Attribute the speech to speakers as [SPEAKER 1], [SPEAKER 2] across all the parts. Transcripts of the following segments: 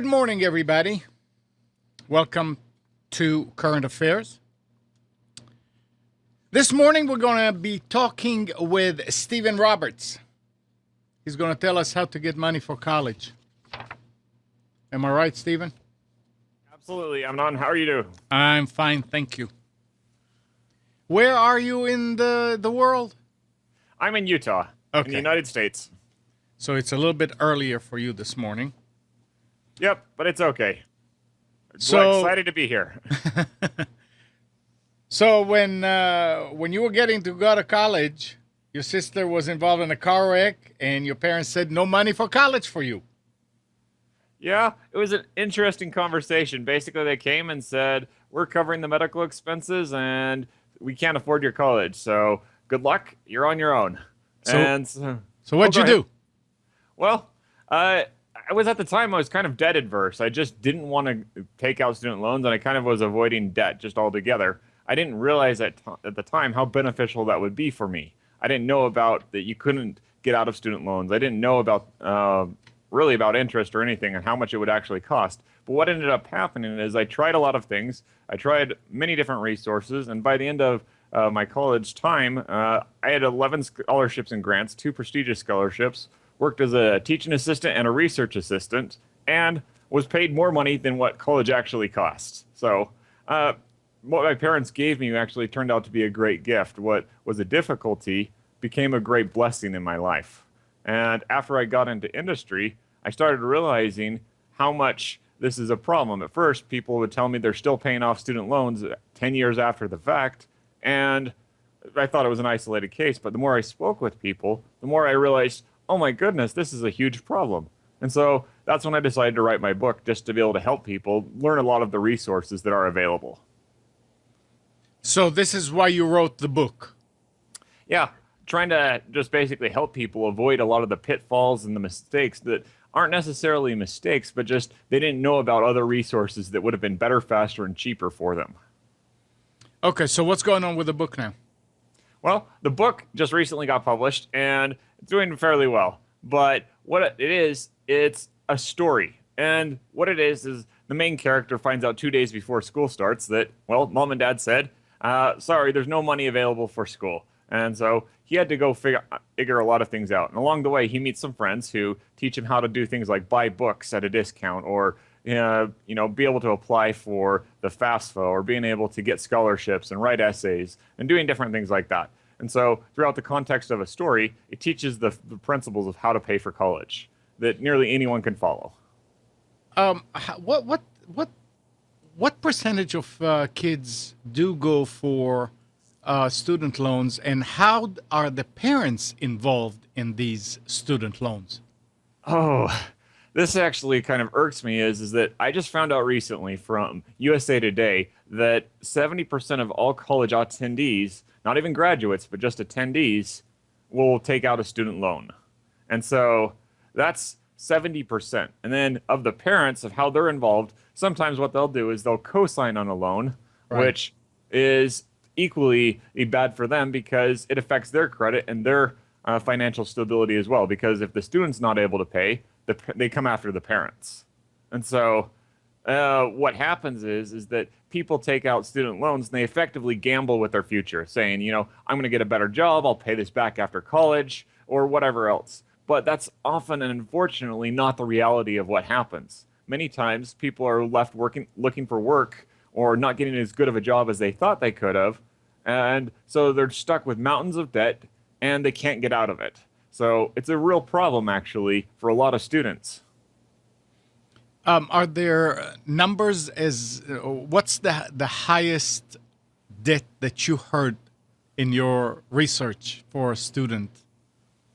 [SPEAKER 1] Good morning, everybody. Welcome to Current Affairs. This morning, we're going to be talking with Stephen Roberts. He's going to tell us how to get money for college. Am I right, Stephen?
[SPEAKER 2] Absolutely. Amnon, how are you doing?
[SPEAKER 1] I'm fine, thank you. Where are you in the world?
[SPEAKER 2] I'm in Utah, in the United States.
[SPEAKER 1] So it's a little bit earlier for you this morning.
[SPEAKER 2] Yep, but it's okay.
[SPEAKER 1] So
[SPEAKER 2] excited to be here.
[SPEAKER 1] So when you were getting to go to college, your sister was involved in a car wreck, and your parents said no money for college for you.
[SPEAKER 2] Yeah, it was an interesting conversation. Basically, they came and said, we're covering the medical expenses, and we can't afford your college. So good luck. You're on your own.
[SPEAKER 1] So what'd you do?
[SPEAKER 2] Well, I was at the time, I was kind of debt adverse. I just didn't want to take out student loans, and I kind of was avoiding debt just altogether. I didn't realize at the time how beneficial that would be for me. I didn't know about that you couldn't get out of student loans. I didn't know about really about interest or anything and how much it would actually cost. But what ended up happening is I tried a lot of things. I tried many different resources, and by the end of my college time, I had 11 scholarships and grants, 2 prestigious scholarships, worked as a teaching assistant and a research assistant, and was paid more money than what college actually costs. So what my parents gave me actually turned out to be a great gift. What was a difficulty became a great blessing in my life. And after I got into industry, I started realizing how much this is a problem. At first, people would tell me they're still paying off student loans 10 years after the fact, and I thought it was an isolated case. But the more I spoke with people, the more I realized, oh my goodness, this is a huge problem. And so that's when I decided to write my book, just to be able to help people learn a lot of the resources that are available.
[SPEAKER 1] So this is why you wrote the book.
[SPEAKER 2] Yeah, trying to just basically help people avoid a lot of the pitfalls and the mistakes that aren't necessarily mistakes, but just they didn't know about other resources that would have been better, faster, and cheaper for them.
[SPEAKER 1] Okay, so what's going on with the book now?
[SPEAKER 2] Well, the book just recently got published, and it's doing fairly well. But what it is, it's a story. And what it is the main character finds out 2 days before school starts that, well, mom and dad said, sorry, there's no money available for school. And so he had to go figure a lot of things out. And along the way, he meets some friends who teach him how to do things like buy books at a discount, or be able to apply for the FAFSA, or being able to get scholarships and write essays and doing different things like that. And so throughout the context of a story, it teaches the principles of how to pay for college that nearly anyone can follow.
[SPEAKER 1] What percentage of kids do go for student loans, and how are the parents involved in these student loans?
[SPEAKER 2] Oh, this actually kind of irks me is that I just found out recently from USA Today that 70% of all college attendees, not even graduates, but just attendees, will take out a student loan. And so that's 70%. And then of the parents, of how they're involved, sometimes what they'll do is they'll co-sign on a loan, right, which is equally bad for them because it affects their credit and their financial stability as well. Because if the student's not able to pay, they come after the parents. And so what happens is that people take out student loans and they effectively gamble with their future, saying, I'm going to get a better job, I'll pay this back after college, or whatever else. But that's often and unfortunately not the reality of what happens. Many times people are left looking for work, or not getting as good of a job as they thought they could have. And so they're stuck with mountains of debt and they can't get out of it. So it's a real problem, actually, for a lot of students.
[SPEAKER 1] Are there numbers what's the highest debt that you heard in your research for a student?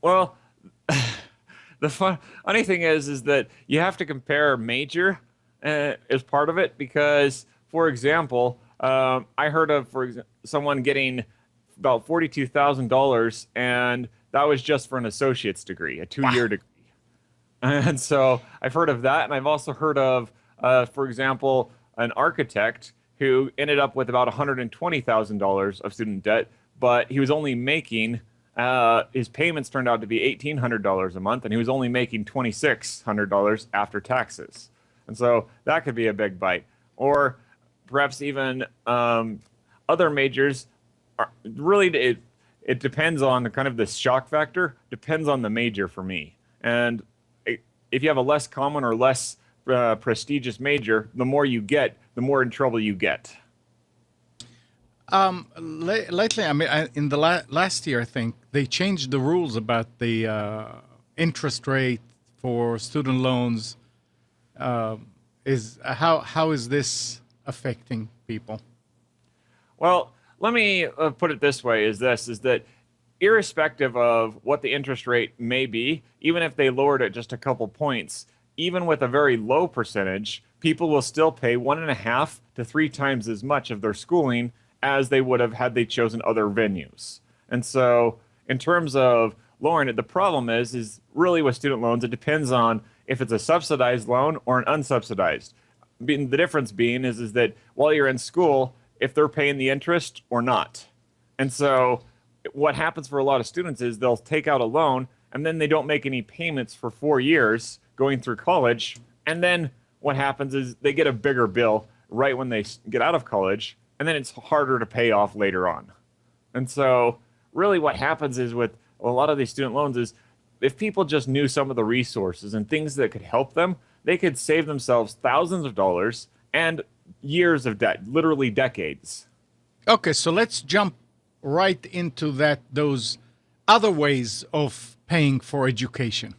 [SPEAKER 2] Well, the funny thing is that you have to compare major as part of it because, for example, I heard of someone getting about $42,000, and that was just for an associate's degree, a 2-year degree. And so I've heard of that, and I've also heard of, for example, an architect who ended up with about $120,000 of student debt, but he was only making his payments turned out to be $1,800 a month, and he was only making $2,600 after taxes. And so that could be a big bite. Or perhaps even other majors are really it depends on kind of the shock factor, depends on the major for me. And if you have a less common or less prestigious major, the more you get, the more in trouble you get.
[SPEAKER 1] Lately, I mean, in the last year, I think they changed the rules about the interest rate for student loans. Is how is this affecting people?
[SPEAKER 2] Well, let me put it this way: is that irrespective of what the interest rate may be, even if they lowered it just a couple points, even with a very low percentage, people will still pay 1.5 to 3 times as much of their schooling as they would have had they chosen other venues. And so, in terms of lowering it, the problem is really with student loans, it depends on if it's a subsidized loan or an unsubsidized. The difference being is that while you're in school, if they're paying the interest or not. And so what happens for a lot of students is they'll take out a loan and then they don't make any payments for 4 years going through college. And then what happens is they get a bigger bill right when they get out of college, and then it's harder to pay off later on. And so really what happens is with a lot of these student loans is if people just knew some of the resources and things that could help them, they could save themselves thousands of dollars and years of debt, literally decades.
[SPEAKER 1] Okay, so let's jump right into those other ways of paying for education.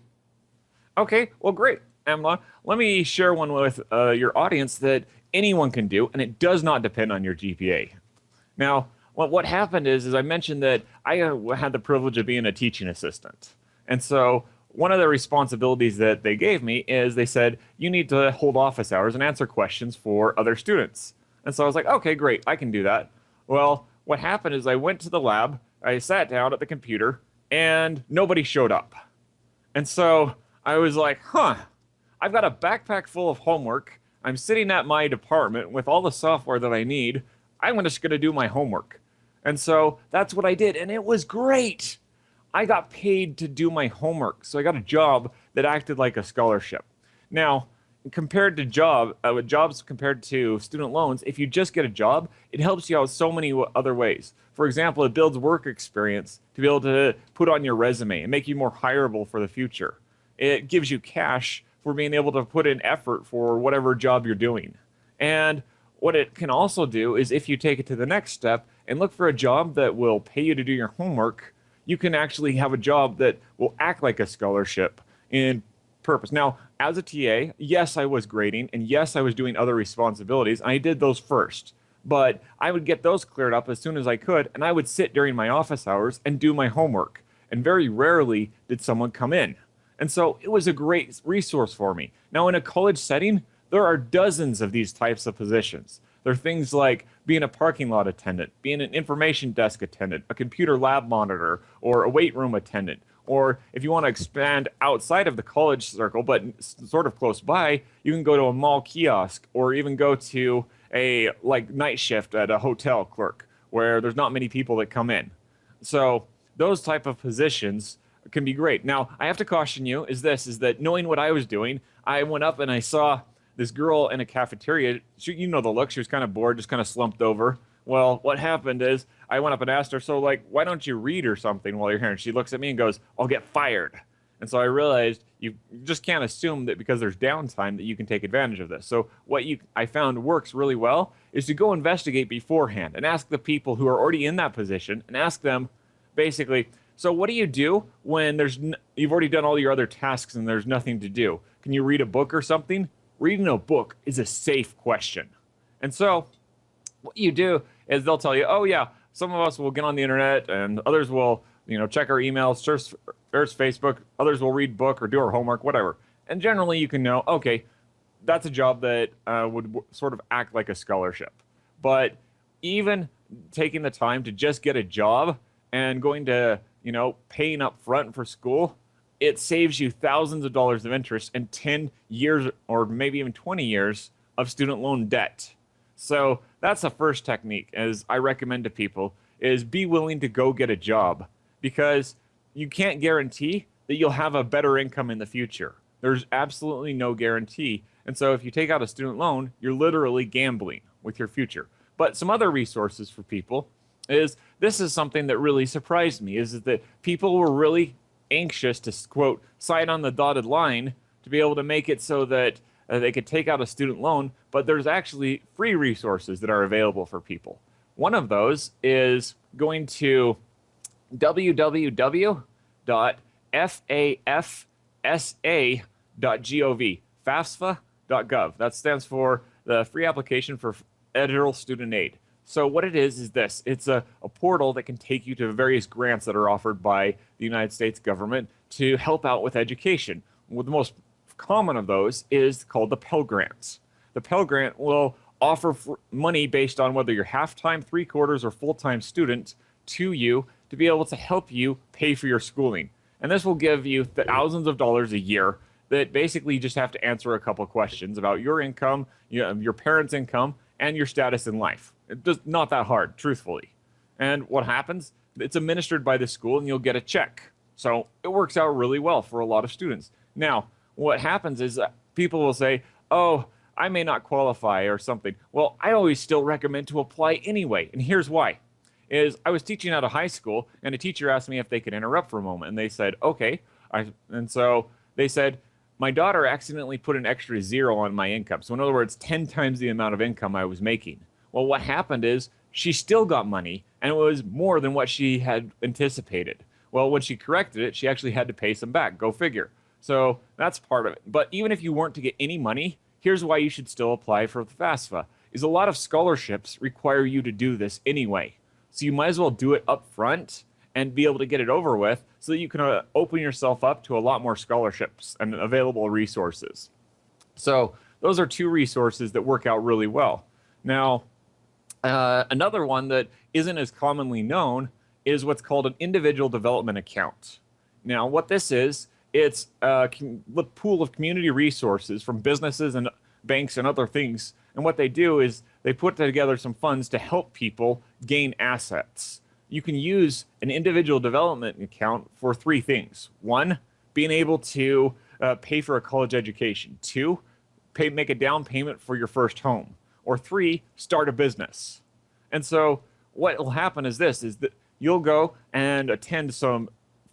[SPEAKER 2] Okay, well, great, Amla. Let me share one with your audience that anyone can do, and it does not depend on your GPA. Now, what happened is I mentioned that I had the privilege of being a teaching assistant. And so one of the responsibilities that they gave me is they said, you need to hold office hours and answer questions for other students. And so I was like, okay, great, I can do that. Well, what happened is I went to the lab, I sat down at the computer, and nobody showed up. And so I was like, I've got a backpack full of homework. I'm sitting at my department with all the software that I need. I'm just going to do my homework. And so that's what I did, and it was great. I got paid to do my homework, so I got a job that acted like a scholarship. Now, compared to jobs compared to student loans, if you just get a job, it helps you out so many other ways. For example, it builds work experience to be able to put on your resume and make you more hireable for the future. It gives you cash for being able to put in effort for whatever job you're doing. And what it can also do is if you take it to the next step and look for a job that will pay you to do your homework, you can actually have a job that will act like a scholarship in purpose. Now, as a TA, yes, I was grading, and yes, I was doing other responsibilities, and I did those first. But I would get those cleared up as soon as I could, and I would sit during my office hours and do my homework. And very rarely did someone come in. And so it was a great resource for me. Now, in a college setting, there are dozens of these types of positions. There are things like being a parking lot attendant, being an information desk attendant, a computer lab monitor, or a weight room attendant. Or if you want to expand outside of the college circle, but sort of close by, you can go to a mall kiosk or even go to a night shift at a hotel clerk where there's not many people that come in. So those type of positions can be great. Now, I have to caution you is that knowing what I was doing, I went up and I saw this girl in a cafeteria. You know the look. She was kind of bored, just kind of slumped over. Well, what happened is I went up and asked her, so why don't you read or something while you're here? And she looks at me and goes, I'll get fired. And so I realized you just can't assume that because there's downtime that you can take advantage of this. So what I found works really well is to go investigate beforehand and ask the people who are already in that position and ask them basically, so what do you do when you've already done all your other tasks and there's nothing to do? Can you read a book or something? Reading a book is a safe question. And so what you do is they'll tell you, oh yeah, some of us will get on the internet and others will, check our emails, search Facebook, others will read book or do our homework, whatever. And generally you can know, okay, that's a job that would sort of act like a scholarship. But even taking the time to just get a job and going to, paying up front for school, it saves you thousands of dollars of interest and 10 years or maybe even 20 years of student loan debt. So that's the first technique, as I recommend to people, is be willing to go get a job because you can't guarantee that you'll have a better income in the future. There's absolutely no guarantee. And so if you take out a student loan, you're literally gambling with your future. But some other resources for people is this is something that really surprised me is that people were really anxious to quote sign on the dotted line to be able to make it so that they could take out a student loan, but there's actually free resources that are available for people. One of those is going to www.fafsa.gov, FAFSA.gov. That stands for the Free Application for Federal Student Aid. So what it is this. It's a portal that can take you to various grants that are offered by the United States government to help out with education. Well, the most common of those is called the Pell Grants. The Pell Grant will offer money based on whether you're half-time, three-quarters, or full-time student to you to be able to help you pay for your schooling. And this will give you thousands of dollars a year that basically you just have to answer a couple questions about your income, your parents' income, and your status in life. It's not that hard, truthfully. And what happens? It's administered by the school and you'll get a check. So it works out really well for a lot of students. Now, what happens is people will say, oh, I may not qualify or something. Well, I always still recommend to apply anyway. And here's why. Is I was teaching at a high school and a teacher asked me if they could interrupt for a moment. And they said, okay. And so they said, my daughter accidentally put an extra zero on my income. So in other words, 10 times the amount of income I was making. Well, what happened is she still got money and it was more than what she had anticipated. Well, when she corrected it, she actually had to pay some back. Go figure. So that's part of it. But even if you weren't to get any money, here's why you should still apply for the FAFSA. Is a lot of scholarships require you to do this anyway. So you might as well do it up front and be able to get it over with so that you can open yourself up to a lot more scholarships and available resources. So those are two resources that work out really well. Now, another one that isn't as commonly known is what's called an individual development account. Now, what this is, it's a pool of community resources from businesses and banks and other things. And what they do is they put together some funds to help people gain assets. You can use an individual development account for three things. One, being able to pay for a college education. Two, make a down payment for your first home. Or three, start a business. And so what will happen is this, is that you'll go and attend some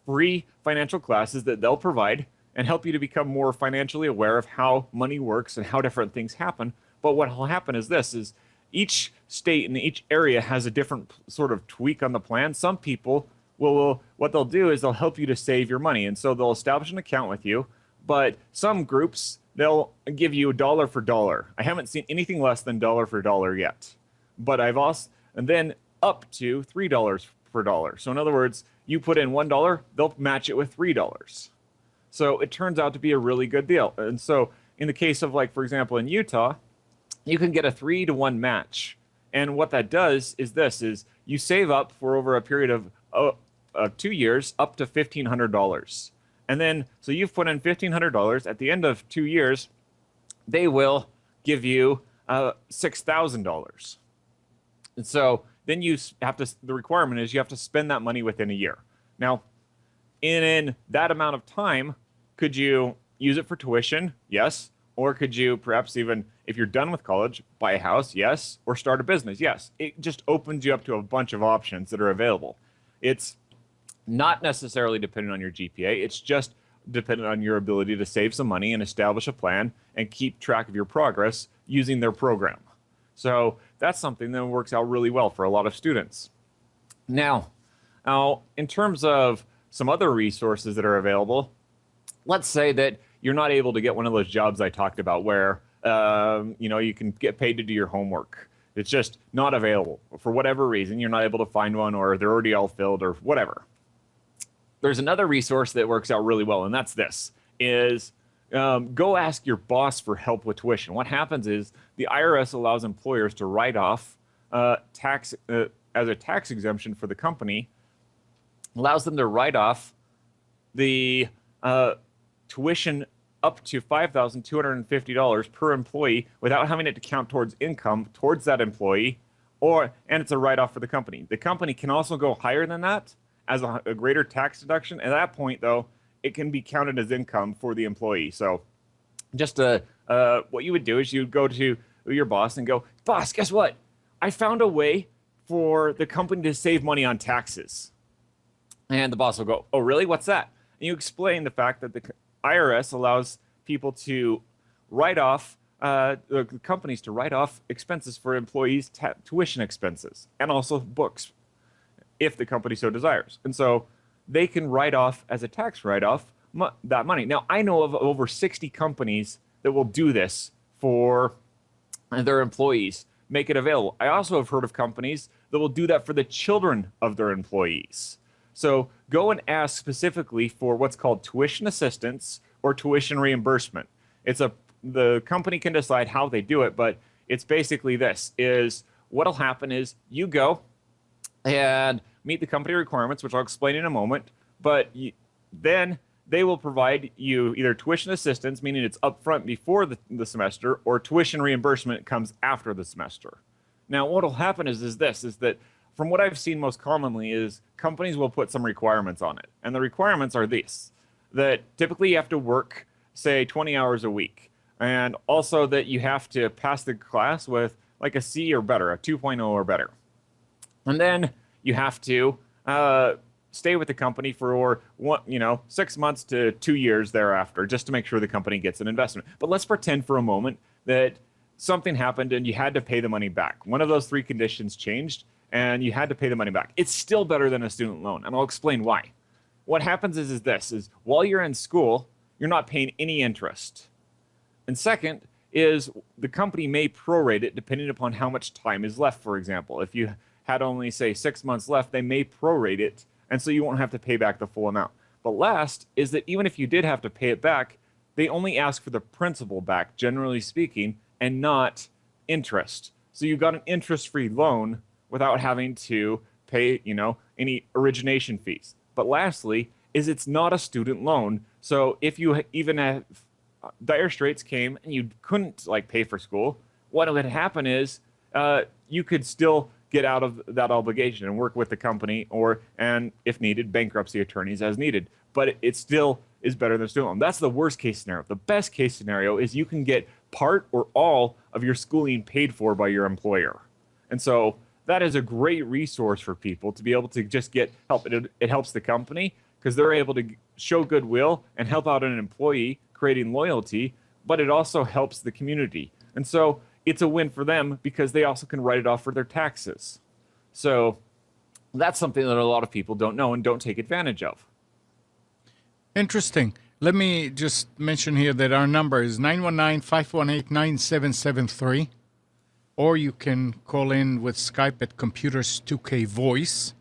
[SPEAKER 2] free financial classes that they'll provide and help you to become more financially aware of how money works and how different things happen. But what will happen is this, is each state and each area has a different sort of tweak on the plan. Some people what they'll do is they'll help you to save your money. And so they'll establish an account with you. But some groups, they'll give you dollar for dollar. I haven't seen anything less than dollar for dollar yet. But and then up to $3 per dollar. So in other words, you put in $1, they'll match it with $3. So it turns out to be a really good deal. And so in the case of, like, for example, in Utah, you can get a 3-to-1 match. And what that does is this, is you save up for over a period of 2 years up to $1,500. And then, so you've put in $1,500. At the end of 2 years, they will give you $6,000. And so then you have to, the requirement is you have to spend that money within a year. Now, in that amount of time, could you use it for tuition? Yes. Or could you perhaps even, if you're done with college, buy a house? Yes. Or start a business? Yes. It just opens you up to a bunch of options that are available. It's not necessarily dependent on your GPA. It's just dependent on your ability to save some money and establish a plan and keep track of your progress using their program. So that's something that works out really well for a lot of students. Now, in terms of some other resources that are available, let's say that you're not able to get one of those jobs I talked about where you can get paid to do your homework. It's just not available. For whatever reason, you're not able to find one, or they're already all filled, or whatever. There's another resource that works out really well, and that's this, is go ask your boss for help with tuition. What happens is the IRS allows employers to write off tax as a tax exemption for the company, allows them to write off the tuition up to $5,250 per employee without having it to count towards income towards that employee, and it's a write-off for the company. The company can also go higher than that as a greater tax deduction. At that point, though, it can be counted as income for the employee. So just a what you would do is you'd go to your boss and go, boss, guess what? I found a way for the company to save money on taxes. And the boss will go, oh, really? What's that? And you explain the fact that the IRS allows people to write off, the companies to write off expenses for employees' tuition expenses and also books, if the company so desires. And so they can write off as a tax write-off that money. Now, I know of over 60 companies that will do this for their employees, make it available. I also have heard of companies that will do that for the children of their employees. So go and ask specifically for what's called tuition assistance or tuition reimbursement. The company can decide how they do it, but it's basically this: is what'll happen is you go and meet the company requirements, which I'll explain in a moment, but then they will provide you either tuition assistance, meaning it's upfront before the semester, or tuition reimbursement comes after the semester. Now, what'll happen is that from what I've seen most commonly is companies will put some requirements on it. And the requirements are these: that typically you have to work, say, 20 hours a week. And also that you have to pass the class with like a C or better, a 2.0 or better. And then you have to stay with the company for 6 months to 2 years thereafter, just to make sure the company gets an investment. But let's pretend for a moment that something happened and you had to pay the money back. One of those three conditions changed and you had to pay the money back. It's still better than a student loan, and I'll explain why. What happens is while you're in school, you're not paying any interest. And second is the company may prorate it depending upon how much time is left, for example. If you had only, say, 6 months left, they may prorate it, and so you won't have to pay back the full amount. But last is that even if you did have to pay it back, they only ask for the principal back, generally speaking, and not interest. So you got an interest-free loan without having to pay, any origination fees. But lastly is it's not a student loan. So if you even have dire straits came and you couldn't pay for school, what would happen is you could still get out of that obligation and work with the company and if needed, bankruptcy attorneys as needed. But it still is better than student loan. That's the worst case scenario. The best case scenario is you can get part or all of your schooling paid for by your employer. And so that is a great resource for people to be able to just get help. It helps the company because they're able to show goodwill and help out an employee, creating loyalty, but it also helps the community. And so it's a win for them because they also can write it off for their taxes. So that's something that a lot of people don't know and don't take advantage of.
[SPEAKER 1] Interesting. Let me just mention here that our number is 919-518-9773, or you can call in with Skype at Computers 2K Voice.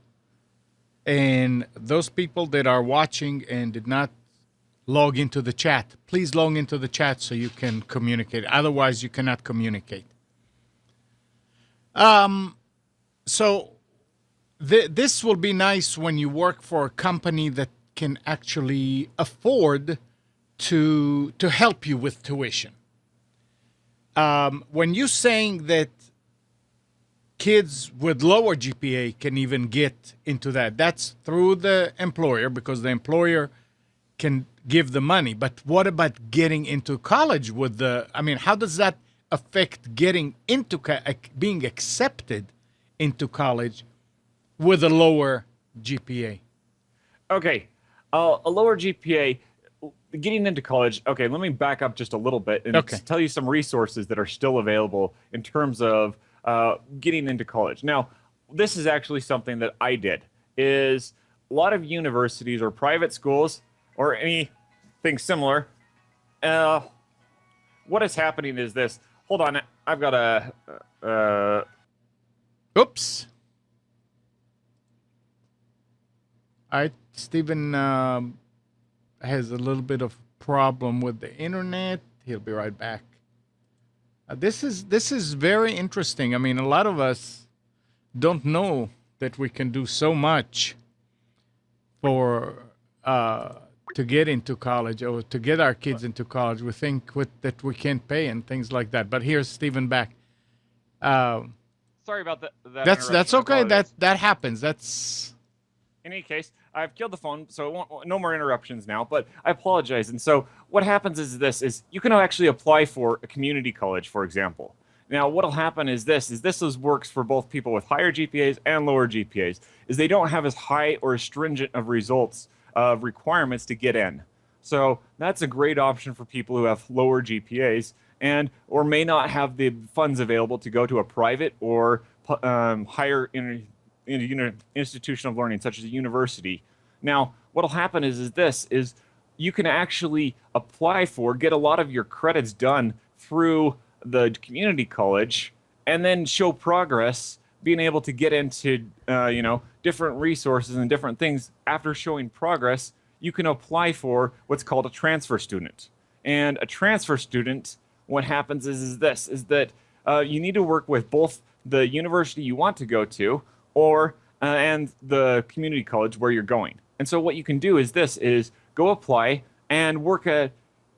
[SPEAKER 1] And those people that are watching and did not log into the chat, please log into the chat so you can communicate. Otherwise, you cannot communicate. So this will be nice when you work for a company that can actually afford to help you with tuition. When you're saying that kids with lower GPA can even get into that, that's through the employer because the employer can give the money. But what about getting into college with how does that affect getting into being accepted into college with a lower GPA?
[SPEAKER 2] Okay, a lower GPA, getting into college. Okay, let me back up just a little bit and tell you some resources that are still available in terms of getting into college. Now, this is actually something that I did. Is a lot of universities or private schools or anything similar. What is happening is this. Hold on, I've got a.
[SPEAKER 1] Oops. All right, Stephen has a little bit of problem with the internet. He'll be right back. This is very interesting. I mean, a lot of us don't know that we can do so much for to get into college or to get our kids into college. We think that we can't pay and things like that. But here's Stephen back.
[SPEAKER 2] Sorry about that.
[SPEAKER 1] That's okay. That happens. That's
[SPEAKER 2] in any case. I've killed the phone, so it won't, no more interruptions now. But I apologize. And so what happens is this: is you can actually apply for a community college, for example. Now, what'll happen is this works for both people with higher GPAs and lower GPAs. Is they don't have as high or as stringent of results of requirements to get in. So that's a great option for people who have lower GPAs and or may not have the funds available to go to a private or higher institution of learning, such as a university. Now, what'll happen is you can actually apply for, get a lot of your credits done through the community college, and then show progress, being able to get into different resources and different things. After showing progress, you can apply for what's called a transfer student. And a transfer student, what happens is that you need to work with both the university you want to go to or and the community college where you're going. And so what you can do is go apply and work at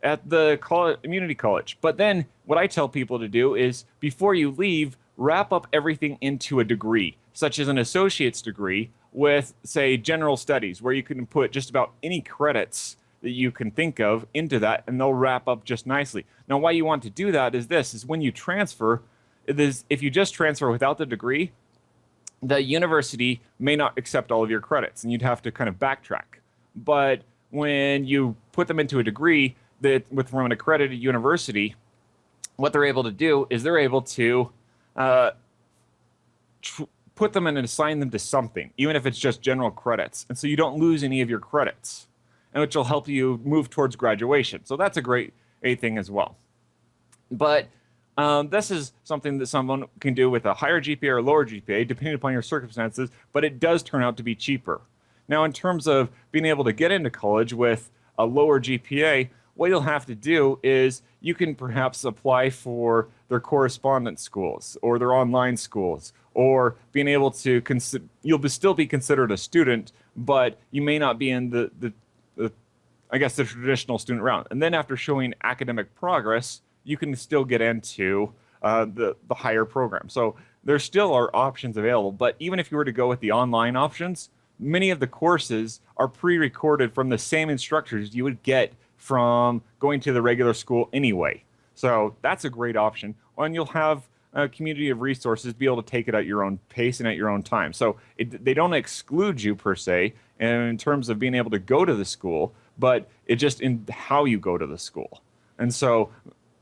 [SPEAKER 2] the community college. But then what I tell people to do is before you leave, wrap up everything into a degree, such as an associate's degree with, say, general studies, where you can put just about any credits that you can think of into that, and they'll wrap up just nicely. Now, why you want to do that is when you transfer, if you just transfer without the degree, the university may not accept all of your credits, and you'd have to kind of backtrack. But when you put them into a degree from an accredited university, what they're able to do is they're able to put them in and assign them to something, even if it's just general credits. And so you don't lose any of your credits, and which will help you move towards graduation. So that's a great thing as well. But this is something that someone can do with a higher GPA or lower GPA, depending upon your circumstances, but it does turn out to be cheaper. Now, in terms of being able to get into college with a lower GPA, what you'll have to do is you can perhaps apply for their correspondence schools or their online schools, or being able to you'll still be considered a student, but you may not be in the traditional student route. And then after showing academic progress, you can still get into the higher program. So there still are options available. But even if you were to go with the online options, many of the courses are pre-recorded from the same instructors you would get from going to the regular school anyway. So that's a great option. And you'll have a community of resources to be able to take it at your own pace and at your own time. So they don't exclude you per se in terms of being able to go to the school, but it just in how you go to the school. And so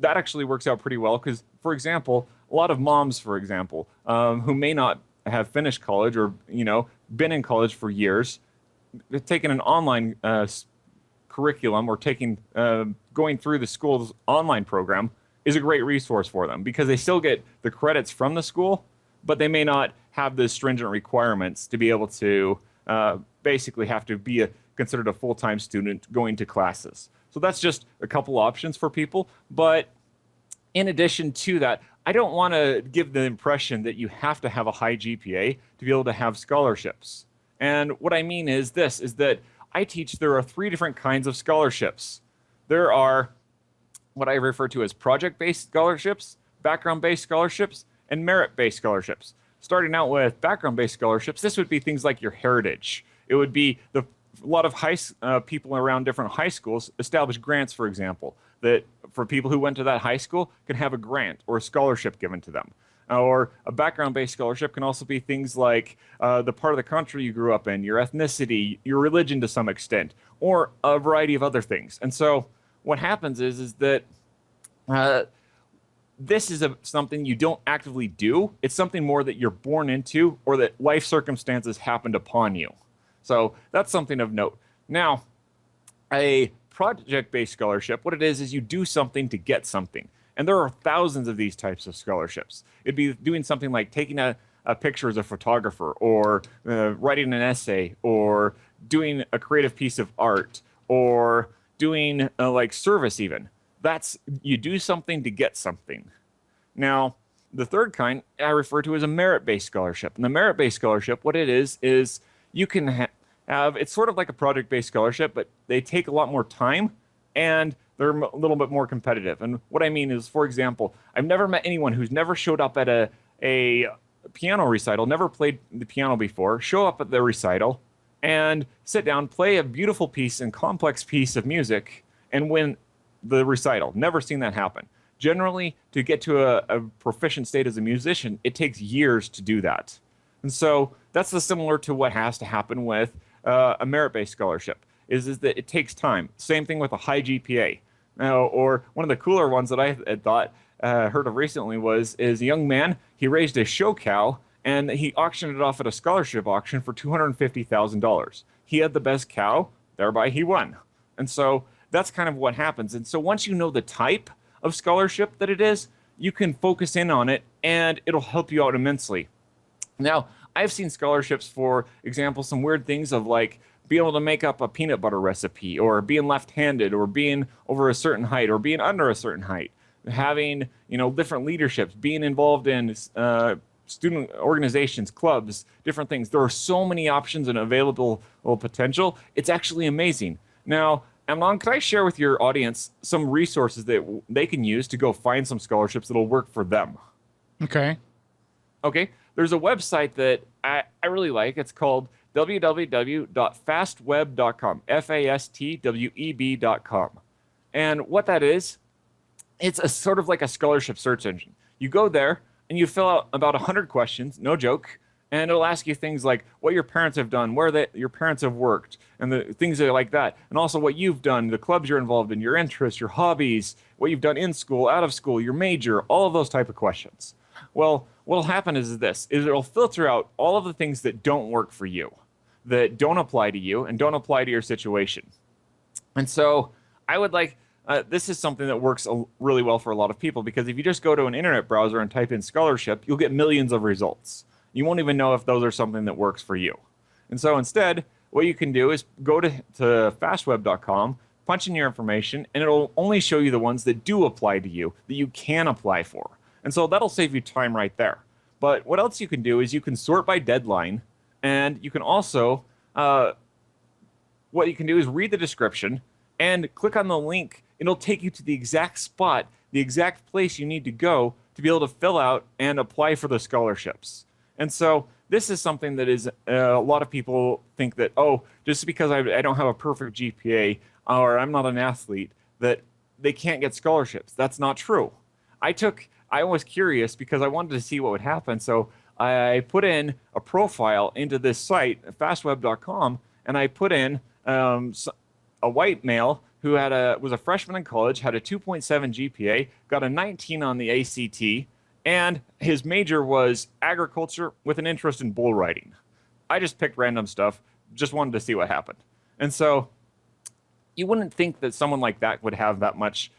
[SPEAKER 2] that actually works out pretty well because, for example, a lot of moms, for example, who may not have finished college or been in college for years, they've taken an online curriculum or going through the school's online program is a great resource for them because they still get the credits from the school, but they may not have the stringent requirements to be able to basically have to be considered a full-time student going to classes. So that's just a couple options for people. But in addition to that, I don't want to give the impression that you have to have a high GPA to be able to have scholarships. And what I mean is that I teach there are 3 different kinds of scholarships. There are what I refer to as project-based scholarships, background-based scholarships, and merit-based scholarships. Starting out with background-based scholarships, this would be things like your heritage. It would be a lot of people around different high schools establish grants, for example, that for people who went to that high school can have a grant or a scholarship given to them. Or a background-based scholarship can also be things like the part of the country you grew up in, your ethnicity, your religion to some extent, or a variety of other things. And so what happens is that this is something you don't actively do. It's something more that you're born into or that life circumstances happened upon you. So that's something of note. Now, a project-based scholarship, what it is you do something to get something. And there are thousands of these types of scholarships. It'd be doing something like taking a picture as a photographer, or writing an essay, or doing a creative piece of art, or doing like service even. That's, you do something to get something. Now, the third kind I refer to as a merit-based scholarship. And the merit-based scholarship, what it is you can have, it's sort of like a project-based scholarship, but they take a lot more time and they're a little bit more competitive. And what I mean is, for example, I've never met anyone who's never showed up at a piano recital, never played the piano before, show up at the recital, and sit down, play a beautiful piece and complex piece of music, and win the recital. Never seen that happen. Generally, to get to a proficient state as a musician, it takes years to do that. And so that's the similar to what has to happen with a merit-based scholarship, is that it takes time. Same thing with a high GPA. Or one of the cooler ones that I had thought, heard of recently is a young man, he raised a show cow, and he auctioned it off at a scholarship auction for $250,000. He had the best cow, thereby he won. And so that's kind of what happens. And so once you know the type of scholarship that it is, you can focus in on it and it'll help you out immensely. Now, I've seen scholarships, for example, some weird things of like being able to make up a peanut butter recipe, or being left-handed, or being over a certain height, or being under a certain height, having, different leaderships, being involved in student organizations, clubs, different things. There are so many options and available potential. It's actually amazing. Now, Amnon, could I share with your audience some resources that they can use to go find some scholarships that'll work for them?
[SPEAKER 1] Okay.
[SPEAKER 2] Okay. There's a website that I really like. It's called www.fastweb.com, FASTWEB.com. And what that is, it's a sort of like a scholarship search engine. You go there and you fill out about 100 questions, no joke, and it'll ask you things like what your parents have done, where your parents have worked, and the things like that. And also what you've done, the clubs you're involved in, your interests, your hobbies, what you've done in school, out of school, your major, all of those type of questions. Well, what'll happen is it'll filter out all of the things that don't work for you, that don't apply to you and don't apply to your situation. And so I would like, this is something that works really well for a lot of people, because if you just go to an internet browser and type in scholarship, you'll get millions of results. You won't even know if those are something that works for you. And so instead, what you can do is go to fastweb.com, punch in your information, and it'll only show you the ones that do apply to you, that you can apply for. And so that'll save you time right there. But what else you can do is you can sort by deadline, and you can also, what you can do is read the description and click on the link. It'll take you to the exact spot, the exact place you need to go to be able to fill out and apply for the scholarships. And so this is something that is, a lot of people think that, oh, just because I don't have a perfect GPA or I'm not an athlete, that they can't get scholarships. That's not true. I was curious because I wanted to see what would happen. So I put in a profile into this site, fastweb.com, and I put in a white male who was a freshman in college, had a 2.7 GPA, got a 19 on the ACT, and his major was agriculture with an interest in bull riding. I just picked random stuff, just wanted to see what happened. And so you wouldn't think that someone like that would have that much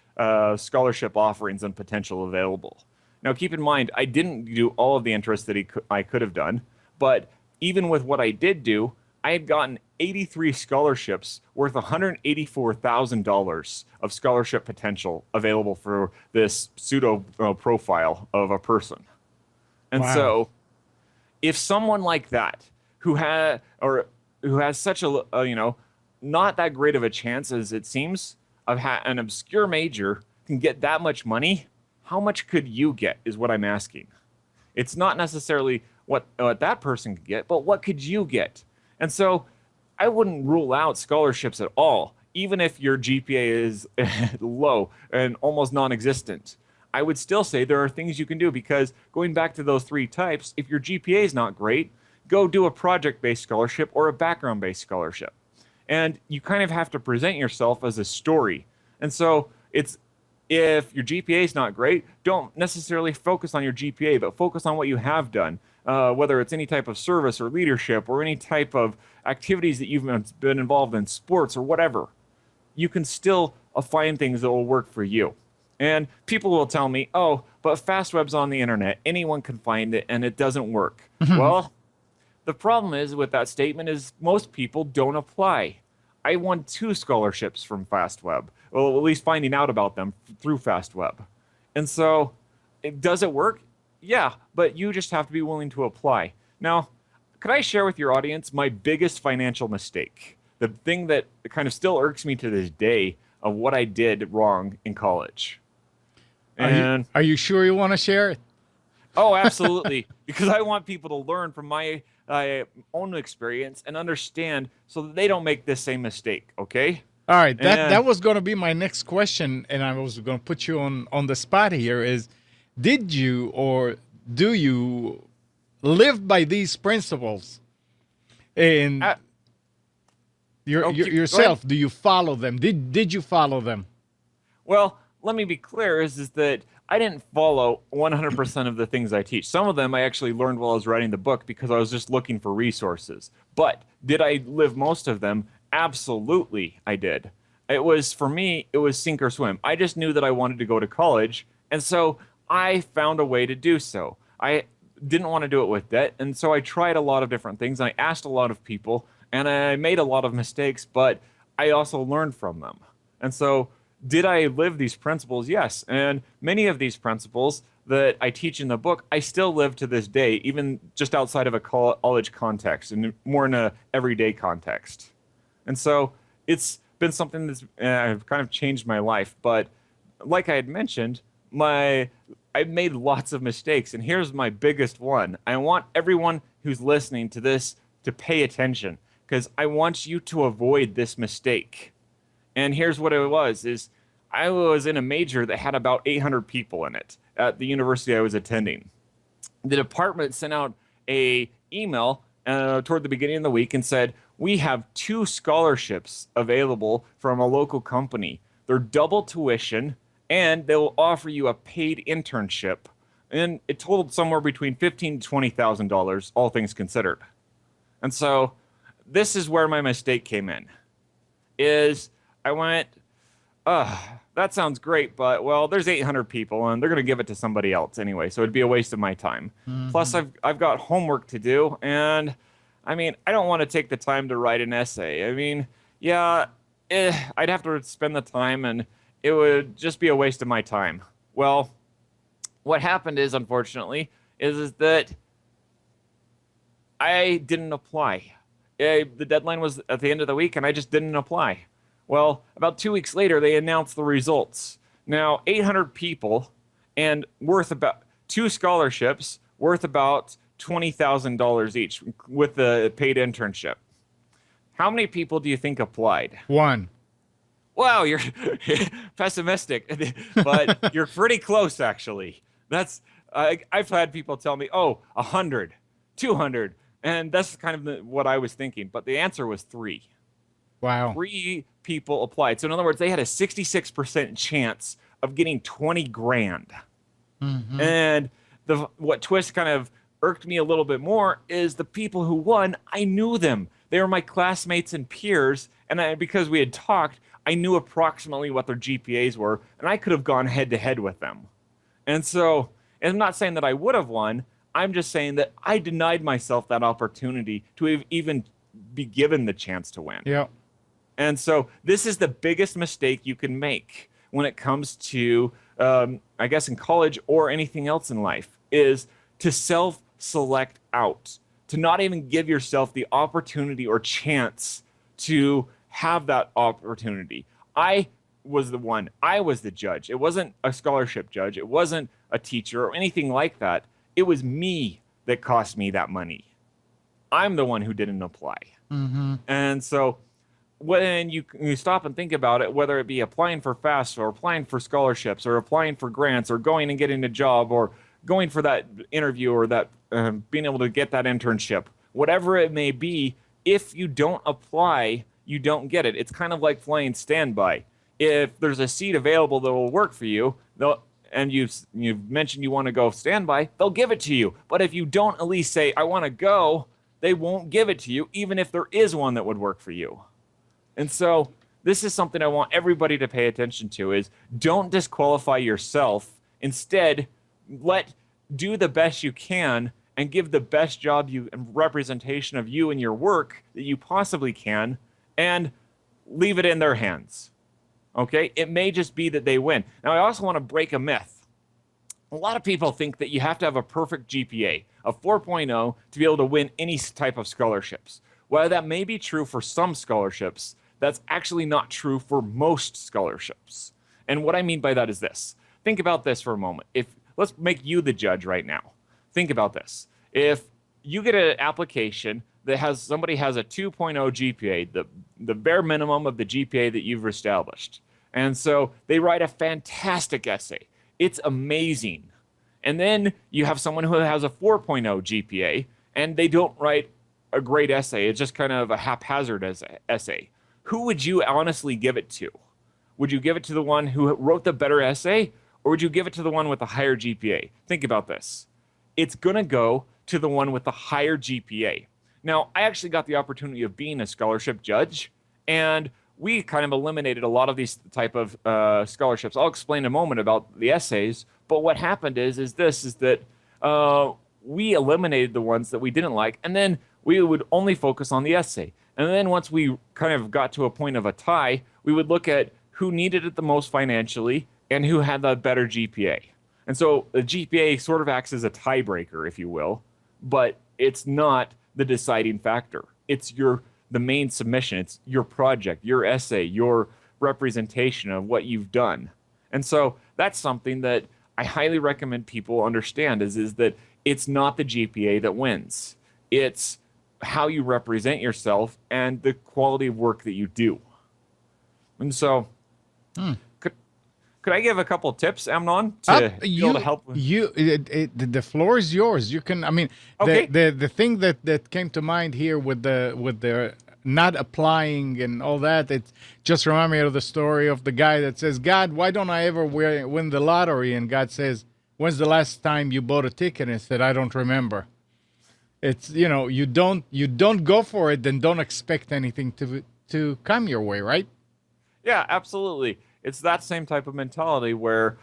[SPEAKER 2] scholarship offerings and potential available. Now, keep in mind, I didn't do all of the interests that I could have done, but even with what I did do, I had gotten 83 scholarships worth $184,000 of scholarship potential available for this pseudo profile of a person. And
[SPEAKER 1] Wow.
[SPEAKER 2] so if someone like that who has such a not that great of a chance as it seems of an obscure major can get that much money, how much could you get is what I'm asking. It's not necessarily what that person could get, but what could you get? And so I wouldn't rule out scholarships at all, even if your GPA is low and almost non-existent. I would still say there are things you can do, because going back to those three types, if your GPA is not great, go do a project-based scholarship or a background-based scholarship. And you kind of have to present yourself as a story. And so if your GPA is not great, don't necessarily focus on your GPA, but focus on what you have done. Whether it's any type of service or leadership or any type of activities that you've been involved in, sports or whatever, you can still find things that will work for you. And people will tell me, oh, but Fastweb's on the internet. Anyone can find it and it doesn't work. Well, the problem is with that statement is most people don't apply. I won 2 scholarships from Fastweb, well, at least finding out about them through Fastweb. And so, does it work? Yeah, but you just have to be willing to apply. Now, could I share with your audience my biggest financial mistake? The thing that kind of still irks me to this day of what I did wrong in college. And
[SPEAKER 1] Are you sure you want to share it?
[SPEAKER 2] Oh, absolutely. Because I want people to learn from my own experience and understand so that they don't make this same mistake. Okay.
[SPEAKER 1] All right,
[SPEAKER 2] And
[SPEAKER 1] that was going to be my next question, and I was going to put you on the spot here. Is did you or do you live by these principles? And
[SPEAKER 2] uh, go ahead.
[SPEAKER 1] yourself, do you follow them? Did you follow them?
[SPEAKER 2] Well, let me be clear is that I didn't follow 100% of the things I teach. Some of them I actually learned while I was writing the book because I was just looking for resources. But did I live most of them? Absolutely, I did. It was, for me, it was sink or swim. I just knew that I wanted to go to college, and so I found a way to do so. I didn't want to do it with debt, and so I tried a lot of different things. I asked a lot of people, and I made a lot of mistakes, but I also learned from them. And so did I live these principles? Yes. And many of these principles that I teach in the book, I still live to this day, even just outside of a college context and more in a everyday context. And so it's been something that's kind of changed my life. But like I had mentioned, I made lots of mistakes, and here's my biggest one. I want everyone who's listening to this to pay attention because I want you to avoid this mistake. And here's what it was is I was in a major that had about 800 people in it at the university I was attending. The department sent out a email toward the beginning of the week and said, we have 2 scholarships available from a local company. They're double tuition, and they'll offer you a paid internship. And it totaled somewhere between $15,000 to $20,000, all things considered. And so this is where my mistake came in. Is I went, that sounds great, but well, there's 800 people and they're going to give it to somebody else anyway, so it'd be a waste of my time. Plus, I've got homework to do, and I mean, I don't want to take the time to write an essay. I mean, yeah, I'd have to spend the time, and it would just be a waste of my time. Well, what happened is, unfortunately, is that I didn't apply. The deadline was at the end of the week, and I just didn't apply. Well, about 2 weeks later, they announced the results. Now, 800 people and worth about 2 scholarships worth about $20,000 each with the paid internship. How many people do you think applied?
[SPEAKER 1] One.
[SPEAKER 2] Wow, you're pessimistic, but you're pretty close, actually. I've had people tell me, oh, 100, 200, and that's kind of what I was thinking. But the answer was 3.
[SPEAKER 1] Wow.
[SPEAKER 2] 3 people applied. So in other words, they had a 66% chance of getting 20 grand. And what twist kind of irked me a little bit more is the people who won, I knew them. They were my classmates and peers, and because we had talked, I knew approximately what their GPAs were, and I could have gone head to head with them. And so, and I'm not saying that I would have won. I'm just saying that I denied myself that opportunity to even be given the chance to win.
[SPEAKER 1] Yeah.
[SPEAKER 2] And so this is the biggest mistake you can make when it comes to, I guess, in college or anything else in life, is to self-select out, to not even give yourself the opportunity or chance to have that opportunity. I was the one. I was the judge. It wasn't a scholarship judge. It wasn't a teacher or anything like that. It was me that cost me that money. I'm the one who didn't apply. And so when you stop and think about it, whether it be applying for FAFSA or applying for scholarships or applying for grants or going and getting a job or going for that interview or that being able to get that internship, whatever it may be, if you don't apply, you don't get it. It's kind of like flying standby. If there's a seat available that will work for you, and you've mentioned you want to go standby, they'll give it to you. But if you don't at least say, I want to go, they won't give it to you, even if there is one that would work for you. And so this is something I want everybody to pay attention to is don't disqualify yourself. Instead, do the best you can and give the best job and representation of you and your work that you possibly can and leave it in their hands. Okay? It may just be that they win. Now, I also want to break a myth. A lot of people think that you have to have a perfect GPA, a 4.0, to be able to win any type of scholarships. While that may be true for some scholarships, that's actually not true for most scholarships. And what I mean by that is this. Think about this for a moment. Let's make you the judge right now. think about this. If you get an application that has somebody has a 2.0 GPA, the bare minimum of the GPA that you've established. And so they write a fantastic essay. It's amazing. And then you have someone who has a 4.0 GPA and they don't write a great essay. It's just kind of a haphazard essay. Who would you honestly give it to? Would you give it to the one who wrote the better essay, or would you give it to the one with the higher GPA? Think about this. It's going to go to the one with the higher GPA. Now, I actually got the opportunity of being a scholarship judge, and we kind of eliminated a lot of these type of scholarships. I'll explain in a moment about the essays, but what happened is that we eliminated the ones that we didn't like, and then we would only focus on the essay. And then once we kind of got to a point of a tie, we would look at who needed it the most financially and who had the better GPA. And so the GPA sort of acts as a tiebreaker, if you will, but it's not the deciding factor. It's the main submission. It's your project, your essay, your representation of what you've done. And so that's something that I highly recommend people understand is that it's not the GPA that wins. It's how you represent yourself and the quality of work that you do. And so could I give a couple of tips, Amnon, to be able to help?
[SPEAKER 1] The floor is yours. You can. I mean,
[SPEAKER 2] okay.
[SPEAKER 1] the thing that came to mind here with the not applying and all that, it just reminded me of the story of the guy that says, "God, why don't I ever win the lottery?" And God says, "When's the last time you bought a ticket?" And he said, "I don't remember." It's you don't go for it, then don't expect anything to come your way, right?
[SPEAKER 2] Yeah, absolutely. It's that same type of mentality where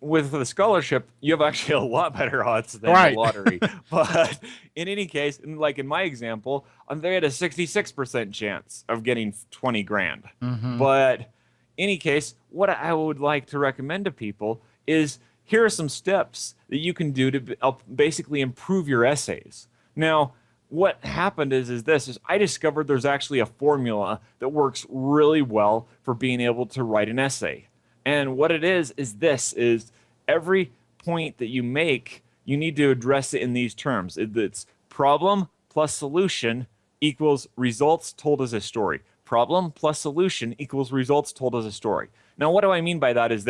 [SPEAKER 2] with the scholarship, you have actually a lot better odds than the lottery. But in any case, like in my example, they had a 66% chance of getting 20 grand.
[SPEAKER 1] Mm-hmm.
[SPEAKER 2] But in any case, what I would like to recommend to people is here are some steps that you can do to basically improve your essays. Now, what happened is I discovered there's actually a formula that works really well for being able to write an essay. And what it is every point that you make, you need to address it in these terms. It's problem plus solution equals results told as a story. Problem plus solution equals results told as a story. Now, what do I mean by that is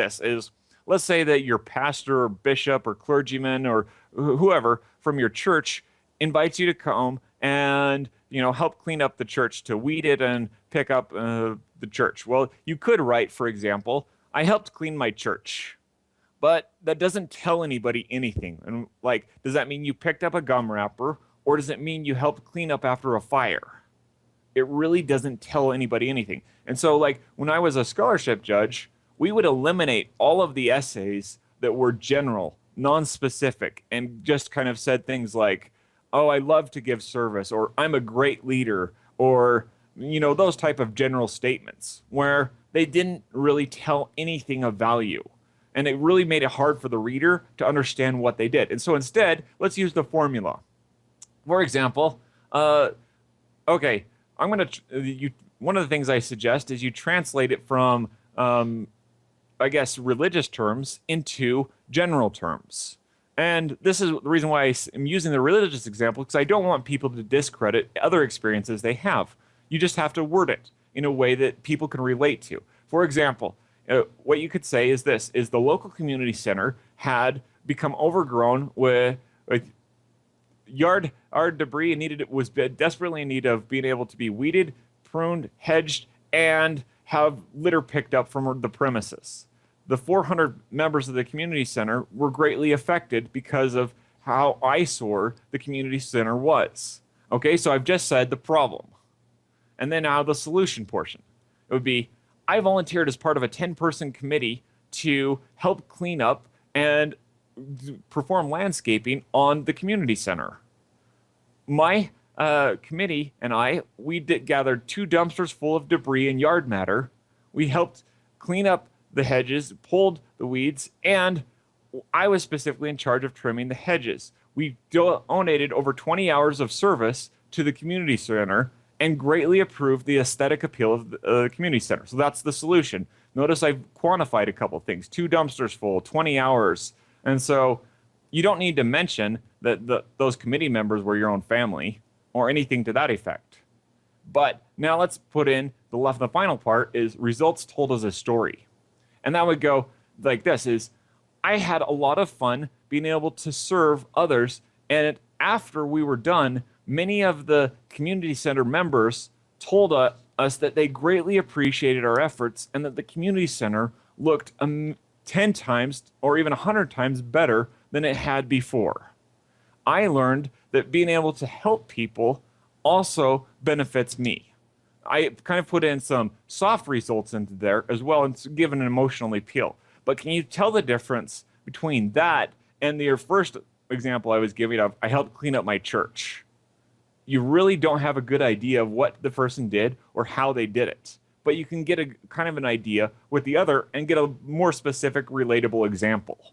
[SPEAKER 2] let's say that your pastor or bishop or clergyman or whoever from your church invites you to come and help clean up the church, to weed it and pick up the church. Well, you could write, for example, I helped clean my church, but that doesn't tell anybody anything. And does that mean you picked up a gum wrapper, or does it mean you helped clean up after a fire? It really doesn't tell anybody anything. And so when I was a scholarship judge, we would eliminate all of the essays that were general, non-specific, and just kind of said things like, oh, I love to give service, or I'm a great leader, or, those type of general statements where they didn't really tell anything of value. And it really made it hard for the reader to understand what they did. And so instead, let's use the formula. For example, one of the things I suggest is you translate it from, religious terms into general terms. And this is the reason why I'm using the religious example, because I don't want people to discredit other experiences they have. You just have to word it in a way that people can relate to. For example, what you could say is the local community center had become overgrown with yard debris and was desperately in need of being able to be weeded, pruned, hedged, and have litter picked up from the premises. The 400 members of the community center were greatly affected because of how eyesore the community center was. Okay, so I've just said the problem. And then now the solution portion. It would be, I volunteered as part of a 10-person committee to help clean up and perform landscaping on the community center. My committee and we gathered 2 dumpsters full of debris and yard matter. We helped clean up the hedges, pulled the weeds, and I was specifically in charge of trimming the hedges. We donated over 20 hours of service to the community center and greatly improved the aesthetic appeal of the community center. So that's the solution. Notice I've quantified a couple things. 2 dumpsters full, 20 hours. And so, You don't need to mention that those committee members were your own family or anything to that effect. But now let's put in the final part is results told as a story. And that would go like this is, I had a lot of fun being able to serve others. And after we were done, many of the community center members told us that they greatly appreciated our efforts and that the community center looked 10 times or even 100 times better than it had before. I learned that being able to help people also benefits me. I kind of put in some soft results into there as well and given an emotional appeal. But can you tell the difference between that and your first example I was giving of, I helped clean up my church? You really don't have a good idea of what the person did or how they did it. But you can get a kind of an idea with the other and get a more specific, relatable example.